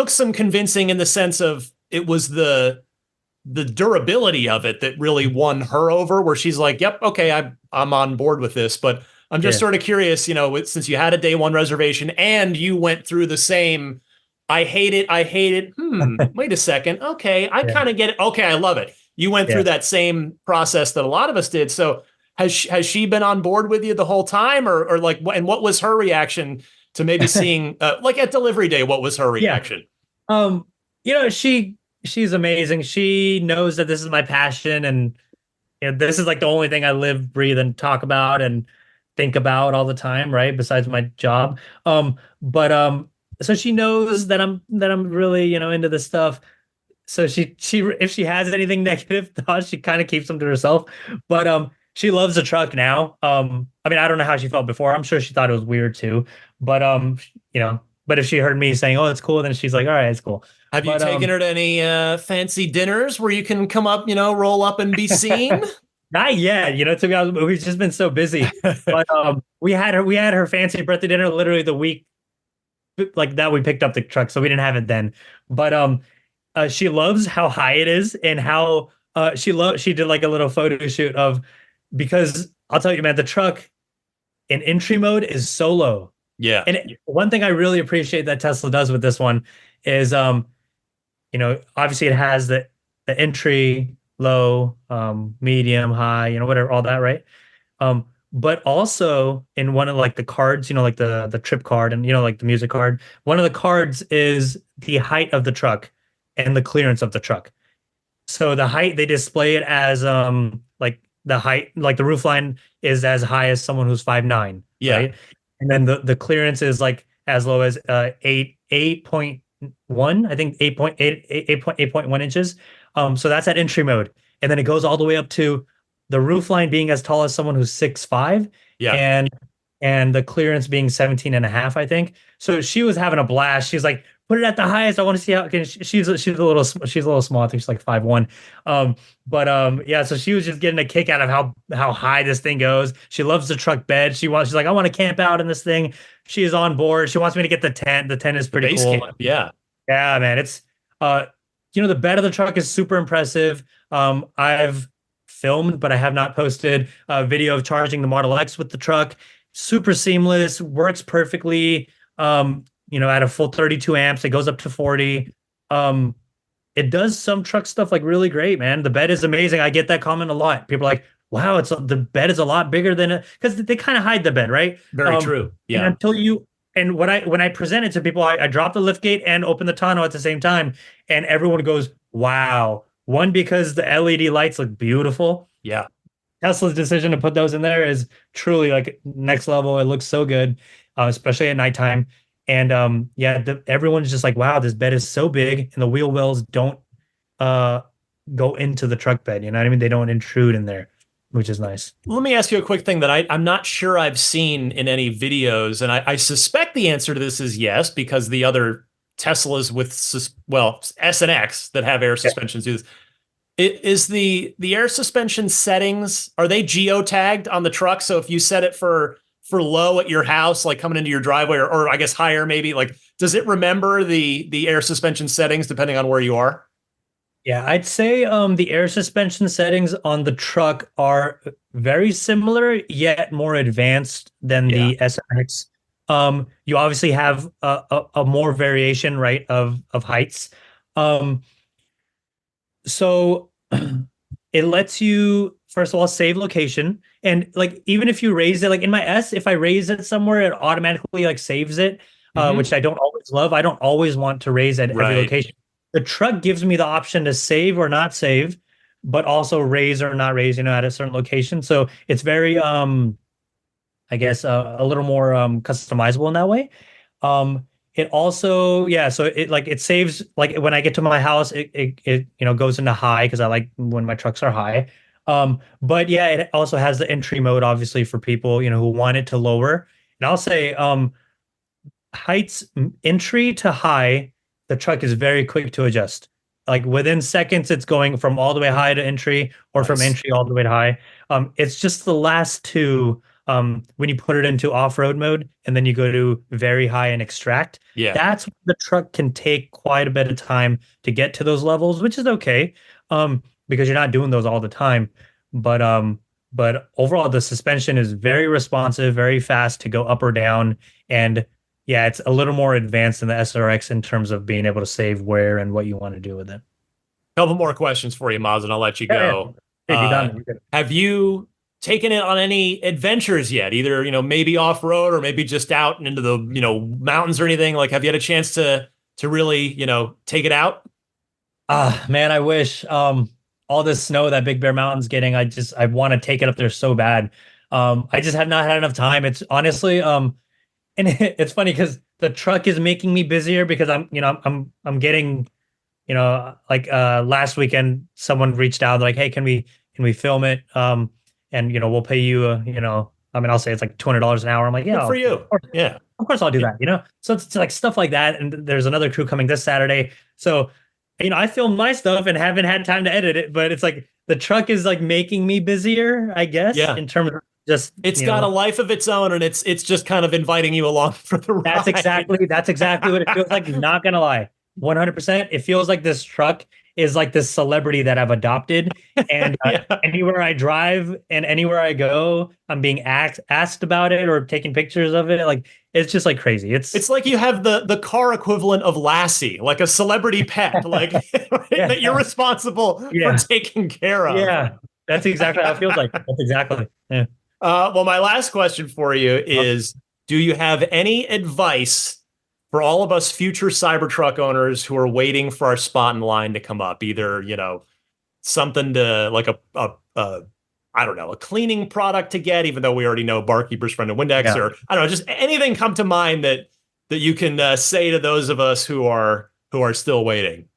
some convincing, in the sense of it was the durability of it that really won her over, where she's like, yep, okay, I'm on board with this. But I'm just Yeah. sort of curious, since you had a day one reservation and you went through the same, I hate it. Wait a second. Okay, I Yeah. kind of get it. Okay, I love it. You went through Yeah. that same process that a lot of us did. So has she been on board with you the whole time, or like, and what was her reaction to maybe seeing, like at delivery day, what was her Yeah. reaction? Um, she's amazing. She knows that this is my passion, and this is like the only thing I live, breathe, and talk about and think about all the time, right? Besides my job. But so she knows that I'm really, into this stuff. So she if she has anything negative thoughts, she kind of keeps them to herself. But she loves the truck now. I mean, I don't know how she felt before. I'm sure she thought it was weird too. But but if she heard me saying, "Oh, it's cool," then she's like, "All right, it's cool." Have you But taken her to any fancy dinners where you can come up, roll up and be seen? not yet. To be honest, we've just been so busy. But we had her fancy birthday dinner literally the week like that we picked up the truck, so we didn't have it then. But she loves how high it is, and how she did like a little photo shoot of, because I'll tell you, man, the truck in entry mode is so low. Yeah. And one thing I really appreciate that Tesla does with this one is obviously it has the entry, low, medium, high, whatever, all that, right? But also in one of like the cards, like the trip card, and like the music card, one of the cards is the height of the truck and the clearance of the truck. So the height, they display it as like the height, like the roof line is as high as someone who's 5'9", Yeah. right? And then the clearance is like as low as 8.1, I think 8.1 inches. So that's at entry mode. And then it goes all the way up to the roof line being as tall as someone who's 6'5", Yeah. and the clearance being 17 and a half, I think. So she was having a blast. She's like, put it at the highest. I want to see how she's a little small. I think she's like 5'1". Yeah, so she was just getting a kick out of how high this thing goes. She loves the truck bed. She's like, I want to camp out in this thing. She is on board. She wants me to get the tent. The tent is pretty Base cool. camp. Yeah. Yeah, man. It's the bed of the truck is super impressive. I've filmed, but I have not posted a video of charging the Model X with the truck. Super seamless, works perfectly. At a full 32 amps, it goes up to 40. It does some truck stuff like really great, man. The bed is amazing. I get that comment a lot. People are like, wow, the bed is a lot bigger than it, because they kind of hide the bed, right? Very true. Yeah. And when I present it to people, I drop the lift gate and open the tonneau at the same time, and everyone goes, wow. One, because the LED lights look beautiful. Yeah. Tesla's decision to put those in there is truly like next level. It looks so good, especially at nighttime. And everyone's just like, wow, this bed is so big, and the wheel wells don't go into the truck bed. You know what I mean? They don't intrude in there, which is nice. Let me ask you a quick thing that I'm not sure I've seen in any videos, and I suspect the answer to this is yes, because the other Teslas with S and X that have air suspensions do this. Is the air suspension settings, are they geotagged on the truck? So if you set it for low at your house, like coming into your driveway, or I guess higher maybe, like does it remember the air suspension settings depending on where you are? Yeah, I'd say the air suspension settings on the truck are very similar, yet more advanced than Yeah. the SRX. You obviously have a more variation, right, of heights. Um, so it lets you, first of all, save location. And like even if you raise it, like in my S, if I raise it somewhere, it automatically like saves it, Hmm. which I don't always love. I don't always want to raise at every Right. location. The truck gives me the option to save or not save, but also raise or not raise, at a certain location. So it's very I guess a little more customizable in that way. It also, yeah, so it like it saves like when I get to my house, it goes into high because I like when my trucks are high. But yeah, it also has the entry mode, obviously, for people, who want it to lower. And I'll say heights entry to high, the truck is very quick to adjust. Like within seconds, it's going from all the way high to entry or from Nice. entry all the way to high. It's just the last two when you put it into off-road mode and then you go to very high and extract. Yeah. That's when the truck can take quite a bit of time to get to those levels, which is okay because you're not doing those all the time. But overall, the suspension is very responsive, very fast to go up or down, and yeah, it's a little more advanced than the SRX in terms of being able to save where and what you want to do with it. Couple more questions for you, Maz, and I'll let you Yeah, yeah. go. Dude, you got Uh, me. You're good. have you taken it on any adventures yet? Either, maybe off road or maybe just out and into the, mountains or anything? Like, have you had a chance to really, take it out? Ah, man, I wish all this snow that Big Bear Mountain's getting, I want to take it up there so bad. I just have not had enough time. It's honestly and it's funny because the truck is making me busier because I'm getting like last weekend someone reached out like, hey, can we film it? And we'll pay you I mean I'll say it's like $200 an hour. I'm like, yeah, Good for you. Yeah. of course I'll do that. So it's like stuff like that. And there's another crew coming this Saturday. So, I filmed my stuff and haven't had time to edit it, but it's like the truck is like making me busier, I guess, Yeah. in terms of just, It's got a life of its own and it's just kind of inviting you along for the that's ride. exactly what it feels like. Not gonna lie. 100%. It feels like this truck is like this celebrity that I've adopted. And Yeah. anywhere I drive and anywhere I go, I'm being asked about it or taking pictures of it. Like it's just like crazy. It's like you have the car equivalent of Lassie, like a celebrity pet, like Yeah, that you're responsible for yeah, taking care of. yeah. That's exactly how it feels like. That's exactly. Yeah. Well, my last question for you is, do you have any advice for all of us future Cybertruck owners who are waiting for our spot in line to come up? Either, something to like a I don't know, a cleaning product to get, even though we already know Barkeeper's Friend and Windex, Yeah. or I don't know, just anything come to mind that you can say to those of us who are still waiting.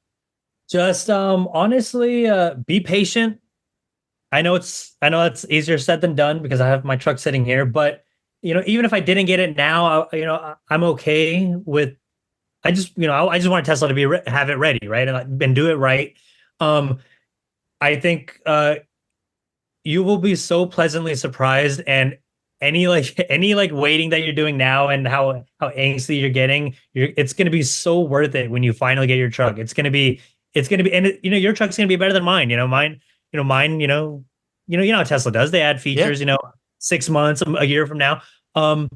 Just honestly, be patient. I know it's easier said than done because I have my truck sitting here, but even if I didn't get it now, I'm okay with I just want Tesla to have it ready, right? And do it right. Um I think you will be so pleasantly surprised and any waiting that you're doing now and how angsty you're getting, it's going to be so worth it when you finally get your truck. It's going to be and your truck's going to be better than mine. Mine, how Tesla does. They add Yeah. features, 6 months, a year from now. Um,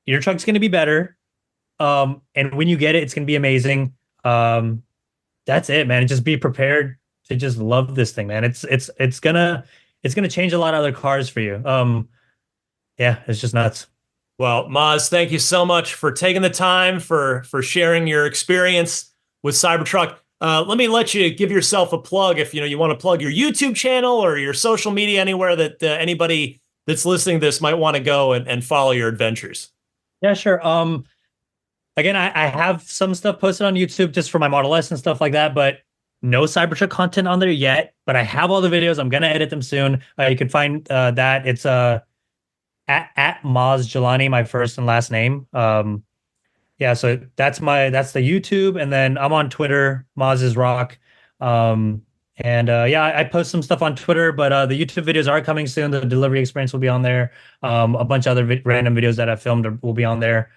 your truck's going to be better. And when you get it, it's going to be amazing. That's it, man. Just be prepared to just love this thing, man. It's gonna change a lot of other cars for you. Yeah, it's just nuts. Well, Maz, thank you so much for taking the time for sharing your experience with Cybertruck. Let you give yourself a plug if you want to plug your YouTube channel or your social media anywhere that anybody that's listening to this might want to go and follow your adventures. Yeah, sure. Again, I have some stuff posted on YouTube just for my Model S and stuff like that, but no Cybertruck content on there yet. But I have all the videos. I'm gonna edit them soon. You can find that it's at Maz Jelani, my first and last name. Yeah, so that's the YouTube, and then I'm on Twitter, Maz is Rock. And yeah, I post some stuff on Twitter, but the YouTube videos are coming soon. The delivery experience will be on there. A bunch of other random videos that I filmed will be on there.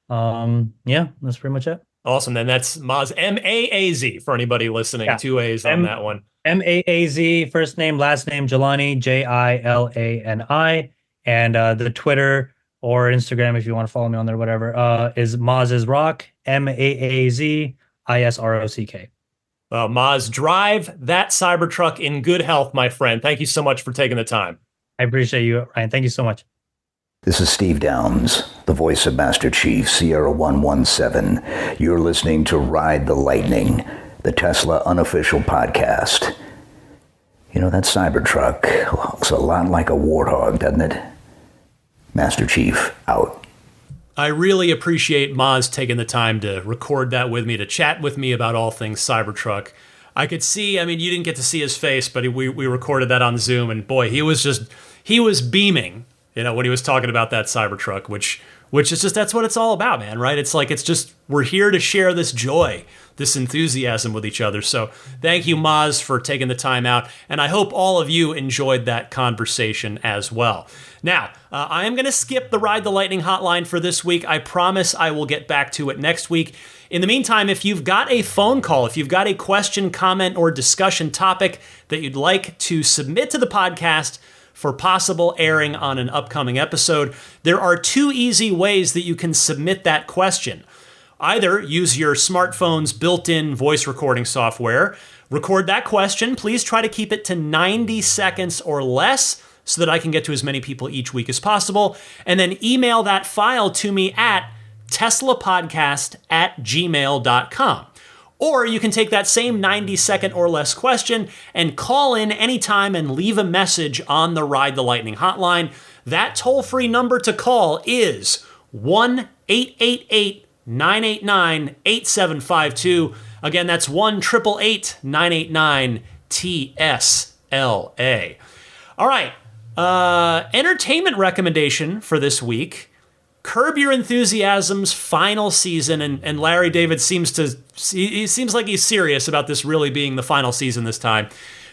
Yeah, that's pretty much it. Awesome. Then that's Maz, Maaz for anybody listening. Yeah. Two A's on that one. Maaz, first name, last name, Jilani, Jilani. And the Twitter or Instagram, if you want to follow me on there, whatever, is Maz's Rock, Maazisrock. Maz, drive that Cybertruck in good health, my friend. Thank you so much for taking the time. I appreciate you, Ryan. Thank you so much. This is Steve Downs, the voice of Master Chief, Sierra 117. You're listening to Ride the Lightning, the Tesla unofficial podcast. You know, that Cybertruck looks a lot like a warthog, doesn't it? Master Chief, out. I really appreciate Maz taking the time to record that with me, to chat with me about all things Cybertruck. I could see, I mean, you didn't get to see his face, but we recorded that on Zoom, and boy, he was beaming, you know, when he was talking about that Cybertruck, which is just, that's what it's all about, man, right? It's like, it's just, we're here to share this joy, this enthusiasm with each other. So thank you, Maz, for taking the time out. And I hope all of you enjoyed that conversation as well. Now, I am going to skip the Ride the Lightning hotline for this week. I promise I will get back to it next week. In the meantime, if you've got a phone call, if you've got a question, comment, or discussion topic that you'd like to submit to the podcast for possible airing on an upcoming episode, there are two easy ways that you can submit that question. Either use your smartphone's built-in voice recording software, record that question. Please try to keep it to 90 seconds or less so that I can get to as many people each week as possible, and then email that file to me at teslapodcast@gmail.com. Or you can take that same 90-second or less question and call in anytime and leave a message on the Ride the Lightning hotline. That toll-free number to call is 1-888-989-8752. Again, that's 1-888-989-TSLA. All right, entertainment recommendation for this week. Curb Your Enthusiasm's final season, and Larry David seems like he's serious about this really being the final season this time,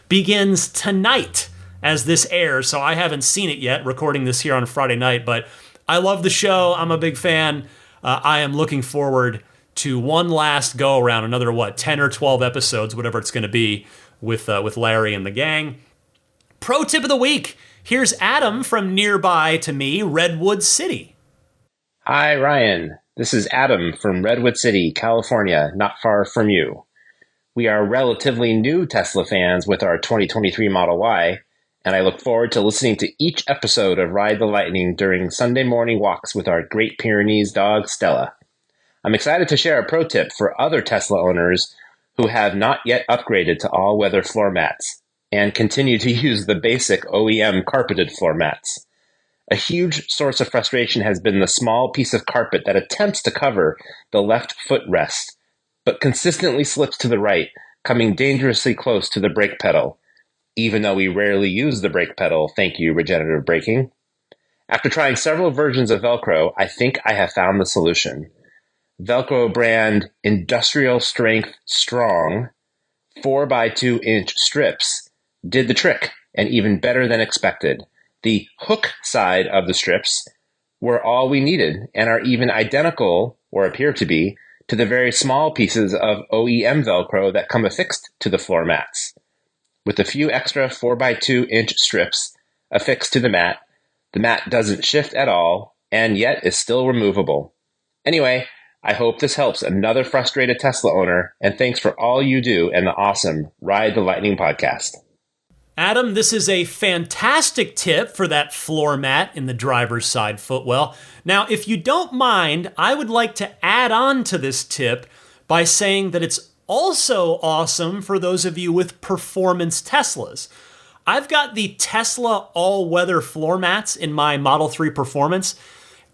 begins tonight as this airs, so I haven't seen it yet, recording this here on Friday night, but I love the show. I'm a big fan. I am looking forward to one last go-around, another, 10 or 12 episodes, whatever it's going to be, with Larry and the gang. Pro tip of the week. Here's Adam from nearby to me, Redwood City. Hi, Ryan. This is Adam from Redwood City, California, not far from you. We are relatively new Tesla fans with our 2023 Model Y, and I look forward to listening to each episode of Ride the Lightning during Sunday morning walks with our Great Pyrenees dog, Stella. I'm excited to share a pro tip for other Tesla owners who have not yet upgraded to all-weather floor mats and continue to use the basic OEM carpeted floor mats. A huge source of frustration has been the small piece of carpet that attempts to cover the left footrest, but consistently slips to the right, coming dangerously close to the brake pedal, even though we rarely use the brake pedal, thank you, regenerative braking. After trying several versions of Velcro, I think I have found the solution. Velcro brand Industrial Strength Strong 4x2-inch strips did the trick, and even better than expected. The hook side of the strips were all we needed and are even identical, or appear to be, to the very small pieces of OEM Velcro that come affixed to the floor mats. With a few extra 4x2-inch strips affixed to the mat doesn't shift at all and yet is still removable. Anyway, I hope this helps another frustrated Tesla owner, and thanks for all you do and the awesome Ride the Lightning podcast. Adam, this is a fantastic tip for that floor mat in the driver's side footwell. Now, if you don't mind, I would like to add on to this tip by saying that it's also awesome for those of you with performance Teslas. I've got the Tesla all-weather floor mats in my Model 3 Performance,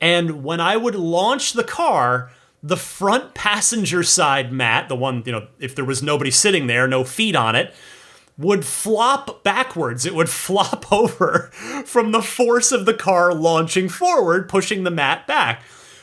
and when I would launch the car, the front passenger side mat, the one, if there was nobody sitting there, no feet on it, would flop backwards. It would flop over from the force of the car launching forward, pushing the mat back,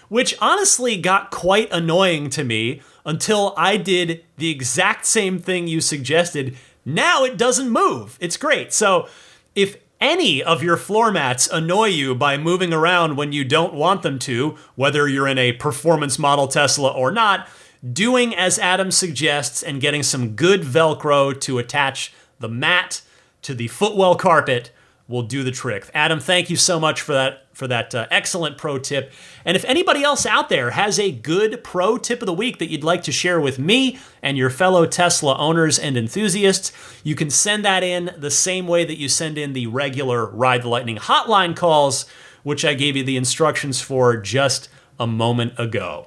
which honestly got quite annoying to me until I did the exact same thing you suggested. Now it doesn't move. It's great. So if any of your floor mats annoy you by moving around when you don't want them to, whether you're in a performance model Tesla or not, doing as Adam suggests and getting some good Velcro to attach the mat to the footwell carpet will do the trick. Adam, thank you so much for that excellent pro tip. And if anybody else out there has a good pro tip of the week that you'd like to share with me and your fellow Tesla owners and enthusiasts, you can send that in the same way that you send in the regular Ride the Lightning hotline calls, which I gave you the instructions for just a moment ago.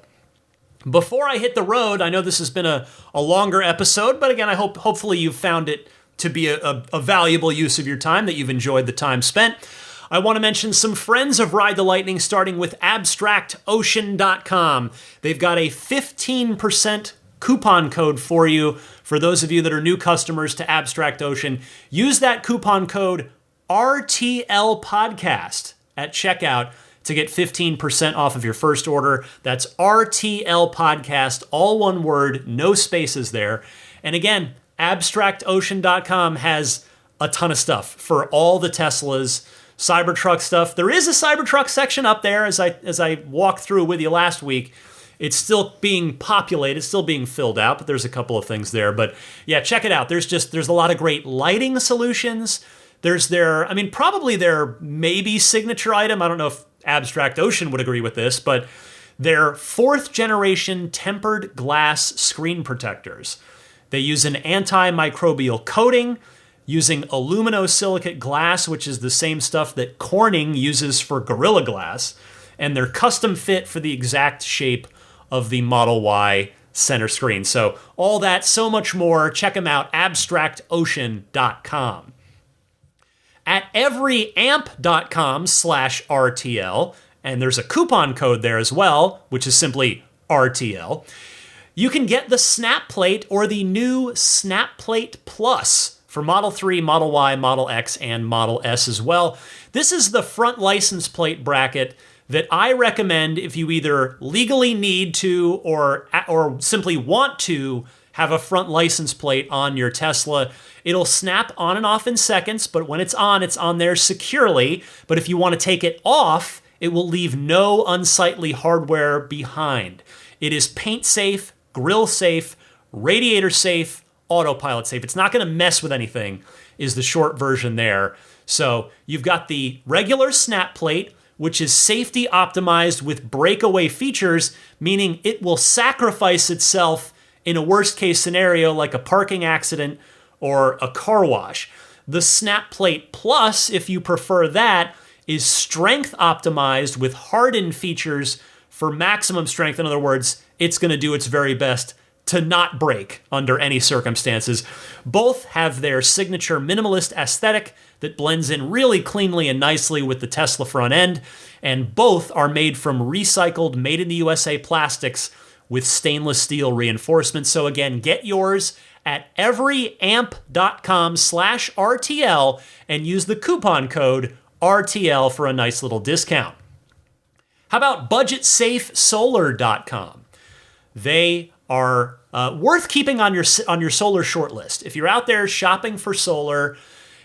Before I hit the road, I know this has been a longer episode, but again, hopefully you've found it to be a valuable use of your time, that you've enjoyed the time spent. I want to mention some friends of Ride the Lightning, starting with abstractocean.com. They've got a 15% coupon code for you. For those of you that are new customers to Abstract Ocean, use that coupon code RTL Podcast at checkout to get 15% off of your first order. That's RTL Podcast, all one word, no spaces there. And again, abstractocean.com has a ton of stuff for all the Teslas, Cybertruck stuff. There is a Cybertruck section up there, as I walked through with you last week. It's still being populated, still being filled out, but there's a couple of things there. But yeah, check it out. There's a lot of great lighting solutions. There's probably their maybe signature item. I don't know if Abstract Ocean would agree with this, but their 4th generation tempered glass screen protectors. They use an antimicrobial coating using aluminosilicate glass, which is the same stuff that Corning uses for Gorilla Glass, and they're custom fit for the exact shape of the Model Y center screen. So all that, so much more, check them out, abstractocean.com. At everyamp.com/RTL, and there's a coupon code there as well, which is simply RTL, you can get the Snap Plate or the new Snap Plate Plus for Model 3, Model Y, Model X, and Model S as well. This is the front license plate bracket that I recommend if you either legally need to or simply want to have a front license plate on your Tesla. It'll snap on and off in seconds, but when it's on there securely. But if you want to take it off, it will leave no unsightly hardware behind. It is paint safe, grill safe, radiator safe, autopilot safe. It's not going to mess with anything, is the short version there. So you've got the regular snap plate, which is safety optimized with breakaway features, meaning it will sacrifice itself in a worst case scenario like a parking accident or a car wash. The Snap Plate Plus, if you prefer that, is strength optimized with hardened features for maximum strength. In other words, it's going to do its very best to not break under any circumstances. Both have their signature minimalist aesthetic that blends in really cleanly and nicely with the Tesla front end, and both are made from recycled, made in the USA plastics with stainless steel reinforcements. So again, get yours at everyamp.com/RTL and use the coupon code RTL for a nice little discount. How about budgetsafesolar.com? They are worth keeping on your solar shortlist. If you're out there shopping for solar,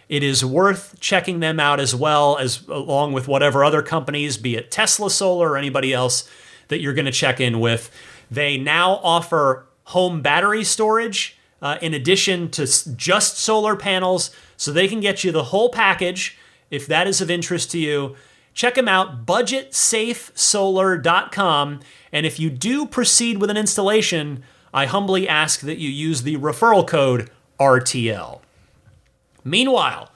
it is worth checking them out as well, as along with whatever other companies, be it Tesla Solar or anybody else that you're going to check in with. They now offer home battery storage in addition to just solar panels, so they can get you the whole package if that is of interest to you. Check them out, budgetsafesolar.com. And if you do proceed with an installation, I humbly ask that you use the referral code RTL. Meanwhile,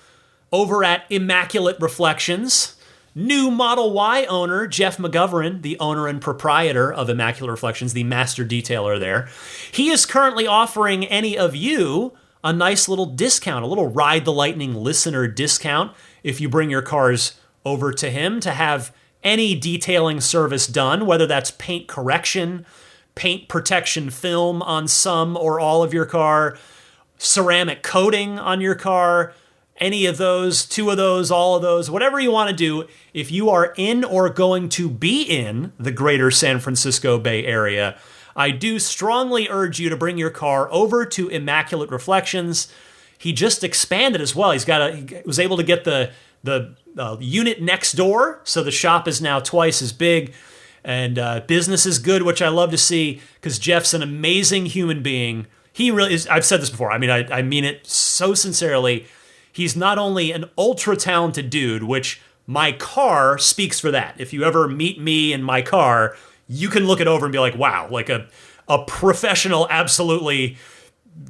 over at Immaculate Reflections, new Model Y owner Jeff McGovern, the owner and proprietor of Immaculate Reflections, the master detailer there, he is currently offering any of you a nice little discount, a little Ride the Lightning listener discount if you bring your cars over to him to have any detailing service done, whether that's paint correction, paint protection film on some or all of your car, ceramic coating on your car, any of those, two of those, all of those, whatever you want to do. If you are in or going to be in the greater San Francisco Bay Area, I do strongly urge you to bring your car over to Immaculate Reflections. He just expanded as well. He was able to get the unit next door, so the shop is now twice as big. And business is good, which I love to see because Jeff's an amazing human being. He really is. I've said this before. I mean, I mean it so sincerely. He's not only an ultra talented dude, which my car speaks for that. If you ever meet me in my car, you can look it over and be like, wow, like a professional absolutely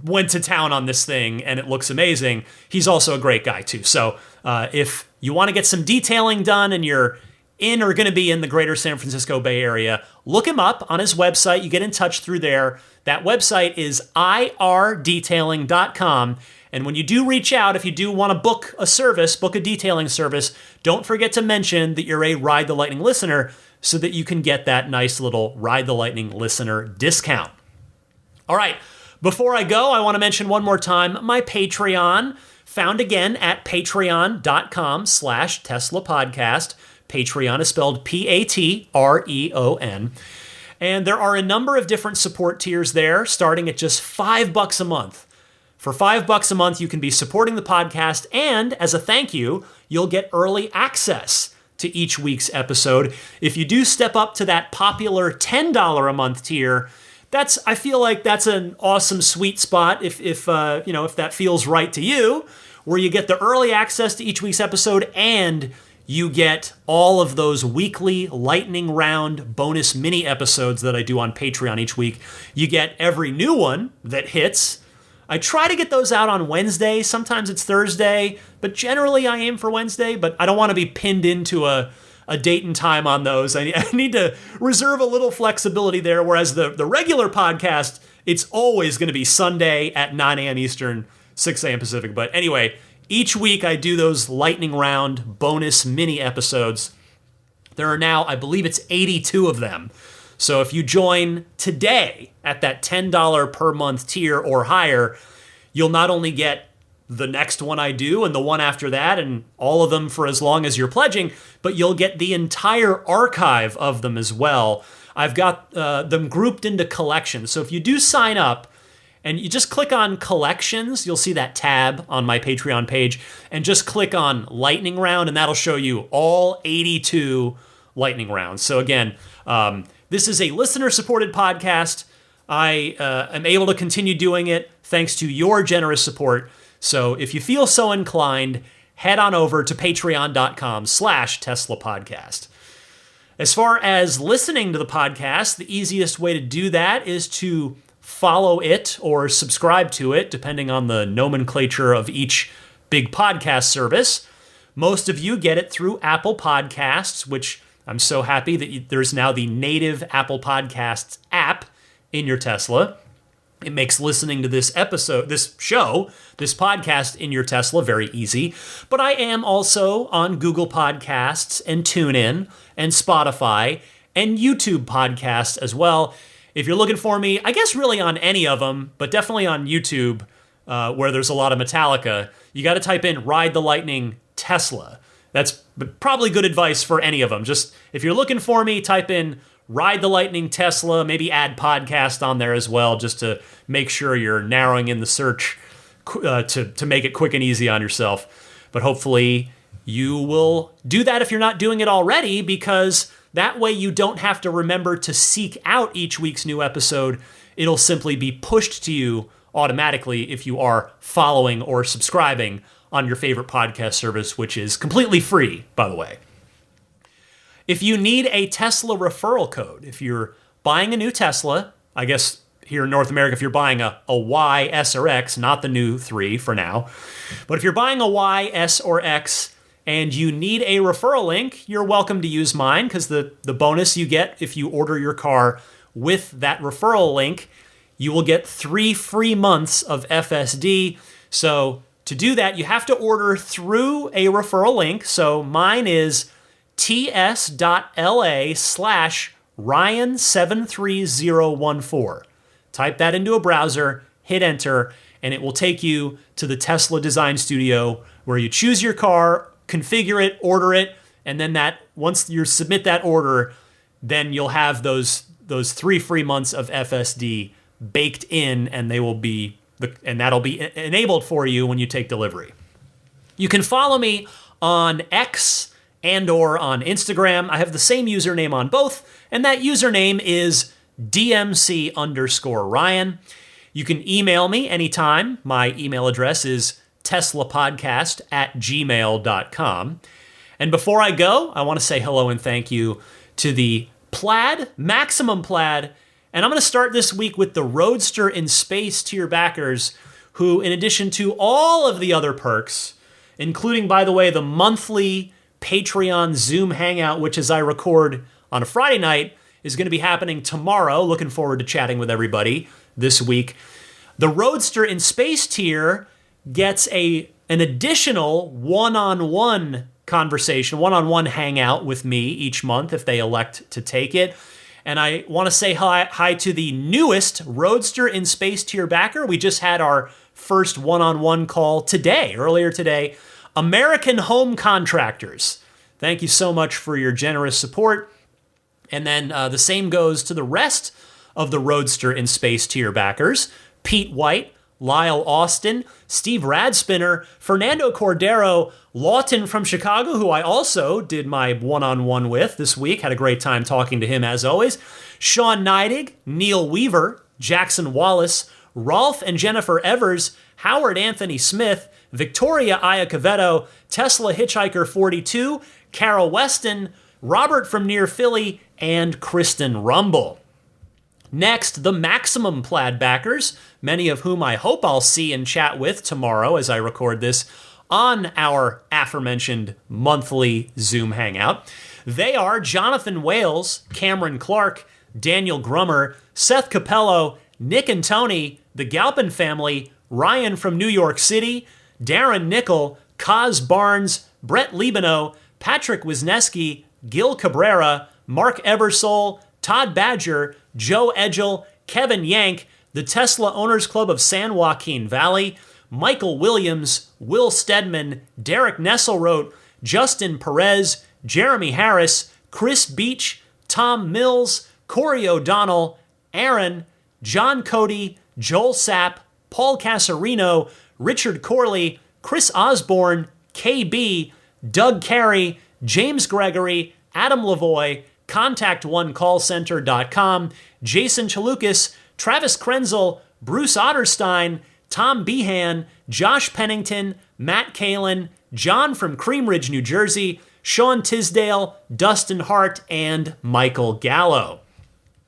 went to town on this thing and it looks amazing. He's also a great guy too. So if you want to get some detailing done and you're in or going to be in the greater San Francisco Bay Area, look him up on his website. You get in touch through there. That website is irdetailing.com. And when you do reach out, if you do want to book a service, book a detailing service, don't forget to mention that you're a Ride the Lightning listener so that you can get that nice little Ride the Lightning listener discount. All right, before I go, I want to mention one more time my Patreon, found again at patreon.com/Tesla Podcast. Patreon is spelled Patreon. And there are a number of different support tiers there, starting at just $5 a month. For $5 a month, you can be supporting the podcast, and as a thank you, you'll get early access to each week's episode. If you do step up to that popular $10 a month tier, I feel like that's an awesome sweet spot if that feels right to you, where you get the early access to each week's episode and you get all of those weekly lightning round bonus mini episodes that I do on Patreon each week. You get every new one that hits. I try to get those out on Wednesday. Sometimes it's Thursday, but generally I aim for Wednesday, but I don't want to be pinned into a date and time on those. I need to reserve a little flexibility there, whereas the regular podcast, it's always going to be Sunday at 9 a.m. Eastern, 6 a.m. Pacific. But anyway, each week I do those lightning round bonus mini episodes. There are now, I believe it's 82 of them. So if you join today at that $10 per month tier or higher, you'll not only get the next one I do and the one after that and all of them for as long as you're pledging, but you'll get the entire archive of them as well. I've got them grouped into collections. So if you do sign up, and you just click on collections, you'll see that tab on my Patreon page, and just click on lightning round, and that'll show you all 82 lightning rounds. So again, this is a listener-supported podcast. I am able to continue doing it thanks to your generous support. So if you feel so inclined, head on over to patreon.com/Tesla Podcast. As far as listening to the podcast, the easiest way to do that is to follow it or subscribe to it, depending on the nomenclature of each big podcast service. Most of you get it through Apple Podcasts, which I'm so happy that there's now the native Apple Podcasts app in your Tesla. It makes listening to this podcast in your Tesla very easy. But I am also on Google Podcasts and TuneIn and Spotify and YouTube Podcasts as well. If you're looking for me, I guess really on any of them, but definitely on YouTube, where there's a lot of Metallica, you got to type in Ride the Lightning Tesla. That's probably good advice for any of them. Just if you're looking for me, type in Ride the Lightning Tesla, maybe add podcast on there as well, just to make sure you're narrowing in the search to make it quick and easy on yourself. But hopefully you will do that if you're not doing it already, because that way you don't have to remember to seek out each week's new episode. It'll simply be pushed to you automatically if you are following or subscribing on your favorite podcast service, which is completely free, by the way. If you need a Tesla referral code, if you're buying a new Tesla, I guess here in North America, if you're buying a Y, S, or X, not the new 3 for now, but if you're buying a Y, S, or X, and you need a referral link, you're welcome to use mine, because the bonus you get if you order your car with that referral link, you will get 3 free months of FSD. So to do that, you have to order through a referral link. So mine is ts.la/Ryan73014. Type that into a browser, hit enter, and it will take you to the Tesla Design Studio where you choose your car, configure it, order it, and then once you submit that order, then you'll have those 3 free months of FSD baked in, and that'll be enabled for you when you take delivery. You can follow me on X and/or on Instagram. I have the same username on both, and that username is DMC_Ryan. You can email me anytime. My email address is teslapodcast@gmail.com. And before I go, I want to say hello and thank you to the Plaid, Maximum Plaid, and I'm going to start this week with the Roadster in Space tier backers, who, in addition to all of the other perks, including, by the way, the monthly Patreon Zoom Hangout, which, as I record on a Friday night, is going to be happening tomorrow. Looking forward to chatting with everybody this week. The Roadster in Space tier gets an additional one-on-one conversation, one-on-one hangout with me each month if they elect to take it. And I want to say hi to the newest Roadster in Space tier backer. We just had our first one-on-one call earlier today. American Home Contractors. Thank you so much for your generous support. And then the same goes to the rest of the Roadster in Space tier backers. Pete White, Lyle Austin, Steve Radspinner, Fernando Cordero, Lawton from Chicago, who I also did my one-on-one with this week. Had a great time talking to him as always. Sean Neidig, Neil Weaver, Jackson Wallace, Rolf and Jennifer Evers, Howard Anthony Smith, Victoria Iacovetto, Tesla Hitchhiker 42, Carol Weston, Robert from near Philly, and Kristen Rumble. Next, the Maximum Plaid backers, many of whom I hope I'll see and chat with tomorrow as I record this on our aforementioned monthly Zoom Hangout. They are Jonathan Wales, Cameron Clark, Daniel Grummer, Seth Capello, Nick and Tony, the Galpin family, Ryan from New York City, Darren Nickel, Kaz Barnes, Brett Libano, Patrick Wisniewski, Gil Cabrera, Mark Eversole, Todd Badger, Joe Edgel, Kevin Yank, the Tesla Owners Club of San Joaquin Valley, Michael Williams, Will Stedman, Derek Nesselrote, Justin Perez, Jeremy Harris, Chris Beach, Tom Mills, Corey O'Donnell, Aaron, John Cody, Joel Sapp, Paul Casarino, Richard Corley, Chris Osborne, KB, Doug Carey, James Gregory, Adam Lavoie, ContactOneCallCenter.com, Jason Chalukas, Travis Krenzel, Bruce Otterstein, Tom Behan, Josh Pennington, Matt Kalin, John from Cream Ridge, New Jersey, Sean Tisdale, Dustin Hart, and Michael Gallo.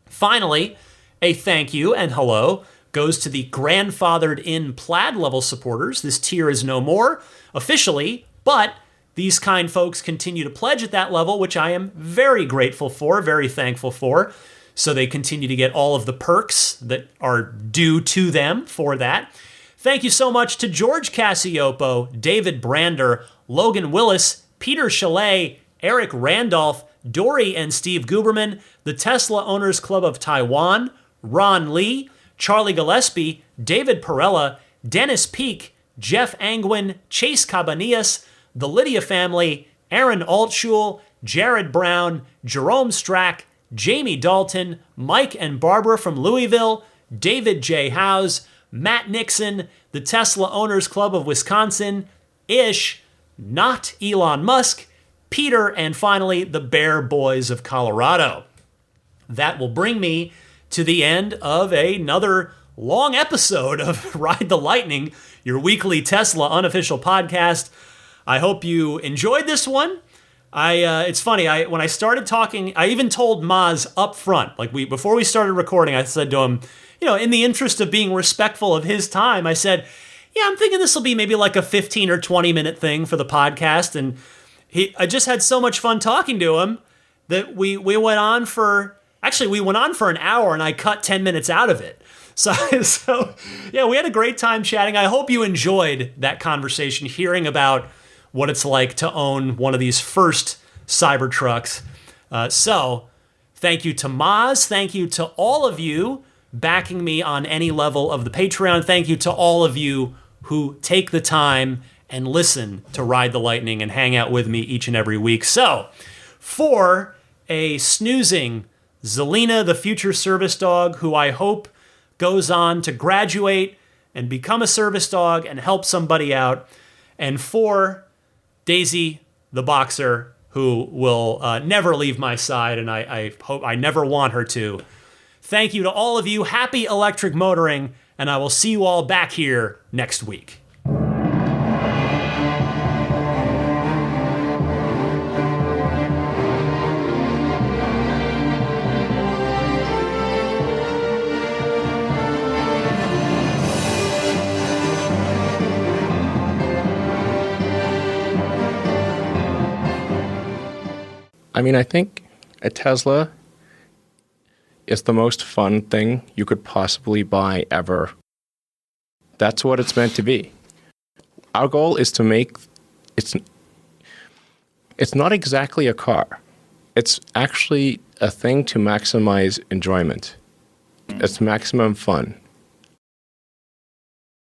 Finally, a thank you and hello goes to the grandfathered in Plaid level supporters. This tier is no more officially, but these kind folks continue to pledge at that level, which I am very grateful for, very thankful for. So they continue to get all of the perks that are due to them for that. Thank you so much to George Cassiopo, David Brander, Logan Willis, Peter Chalet, Eric Randolph, Dory and Steve Guberman, the Tesla Owners Club of Taiwan, Ron Lee, Charlie Gillespie, David Perella, Dennis Peak, Jeff Angwin, Chase Cabanillas, the Lydia family, Aaron Altschul, Jared Brown, Jerome Strack, Jamie Dalton, Mike and Barbara from Louisville, David J. Howes, Matt Nixon, the Tesla Owners Club of Wisconsin, Ish, not Elon Musk, Peter, and finally, the Bear Boys of Colorado. That will bring me to the end of another long episode of Ride the Lightning, your weekly Tesla unofficial podcast. I hope you enjoyed this one. It's funny, when I started talking, I even told Maz up front, before we started recording, I said to him, in the interest of being respectful of his time, I said, yeah, I'm thinking this will be maybe like a 15 or 20 minute thing for the podcast. And I just had so much fun talking to him that we went on for an hour and I cut 10 minutes out of it. So yeah, we had a great time chatting. I hope you enjoyed that conversation, hearing about what it's like to own one of these first Cybertrucks. So thank you to Maz. Thank you to all of you backing me on any level of the Patreon. Thank you to all of you who take the time and listen to Ride the Lightning and hang out with me each and every week. So for a snoozing Zelina, the future service dog, who I hope goes on to graduate and become a service dog and help somebody out, and for Daisy, the boxer, who will never leave my side, and I hope I never want her to. Thank you to all of you. Happy electric motoring, and I will see you all back here next week. I mean, I think a Tesla is the most fun thing you could possibly buy ever. That's what it's meant to be. Our goal is to make it's not exactly a car. It's actually a thing to maximize enjoyment. It's maximum fun.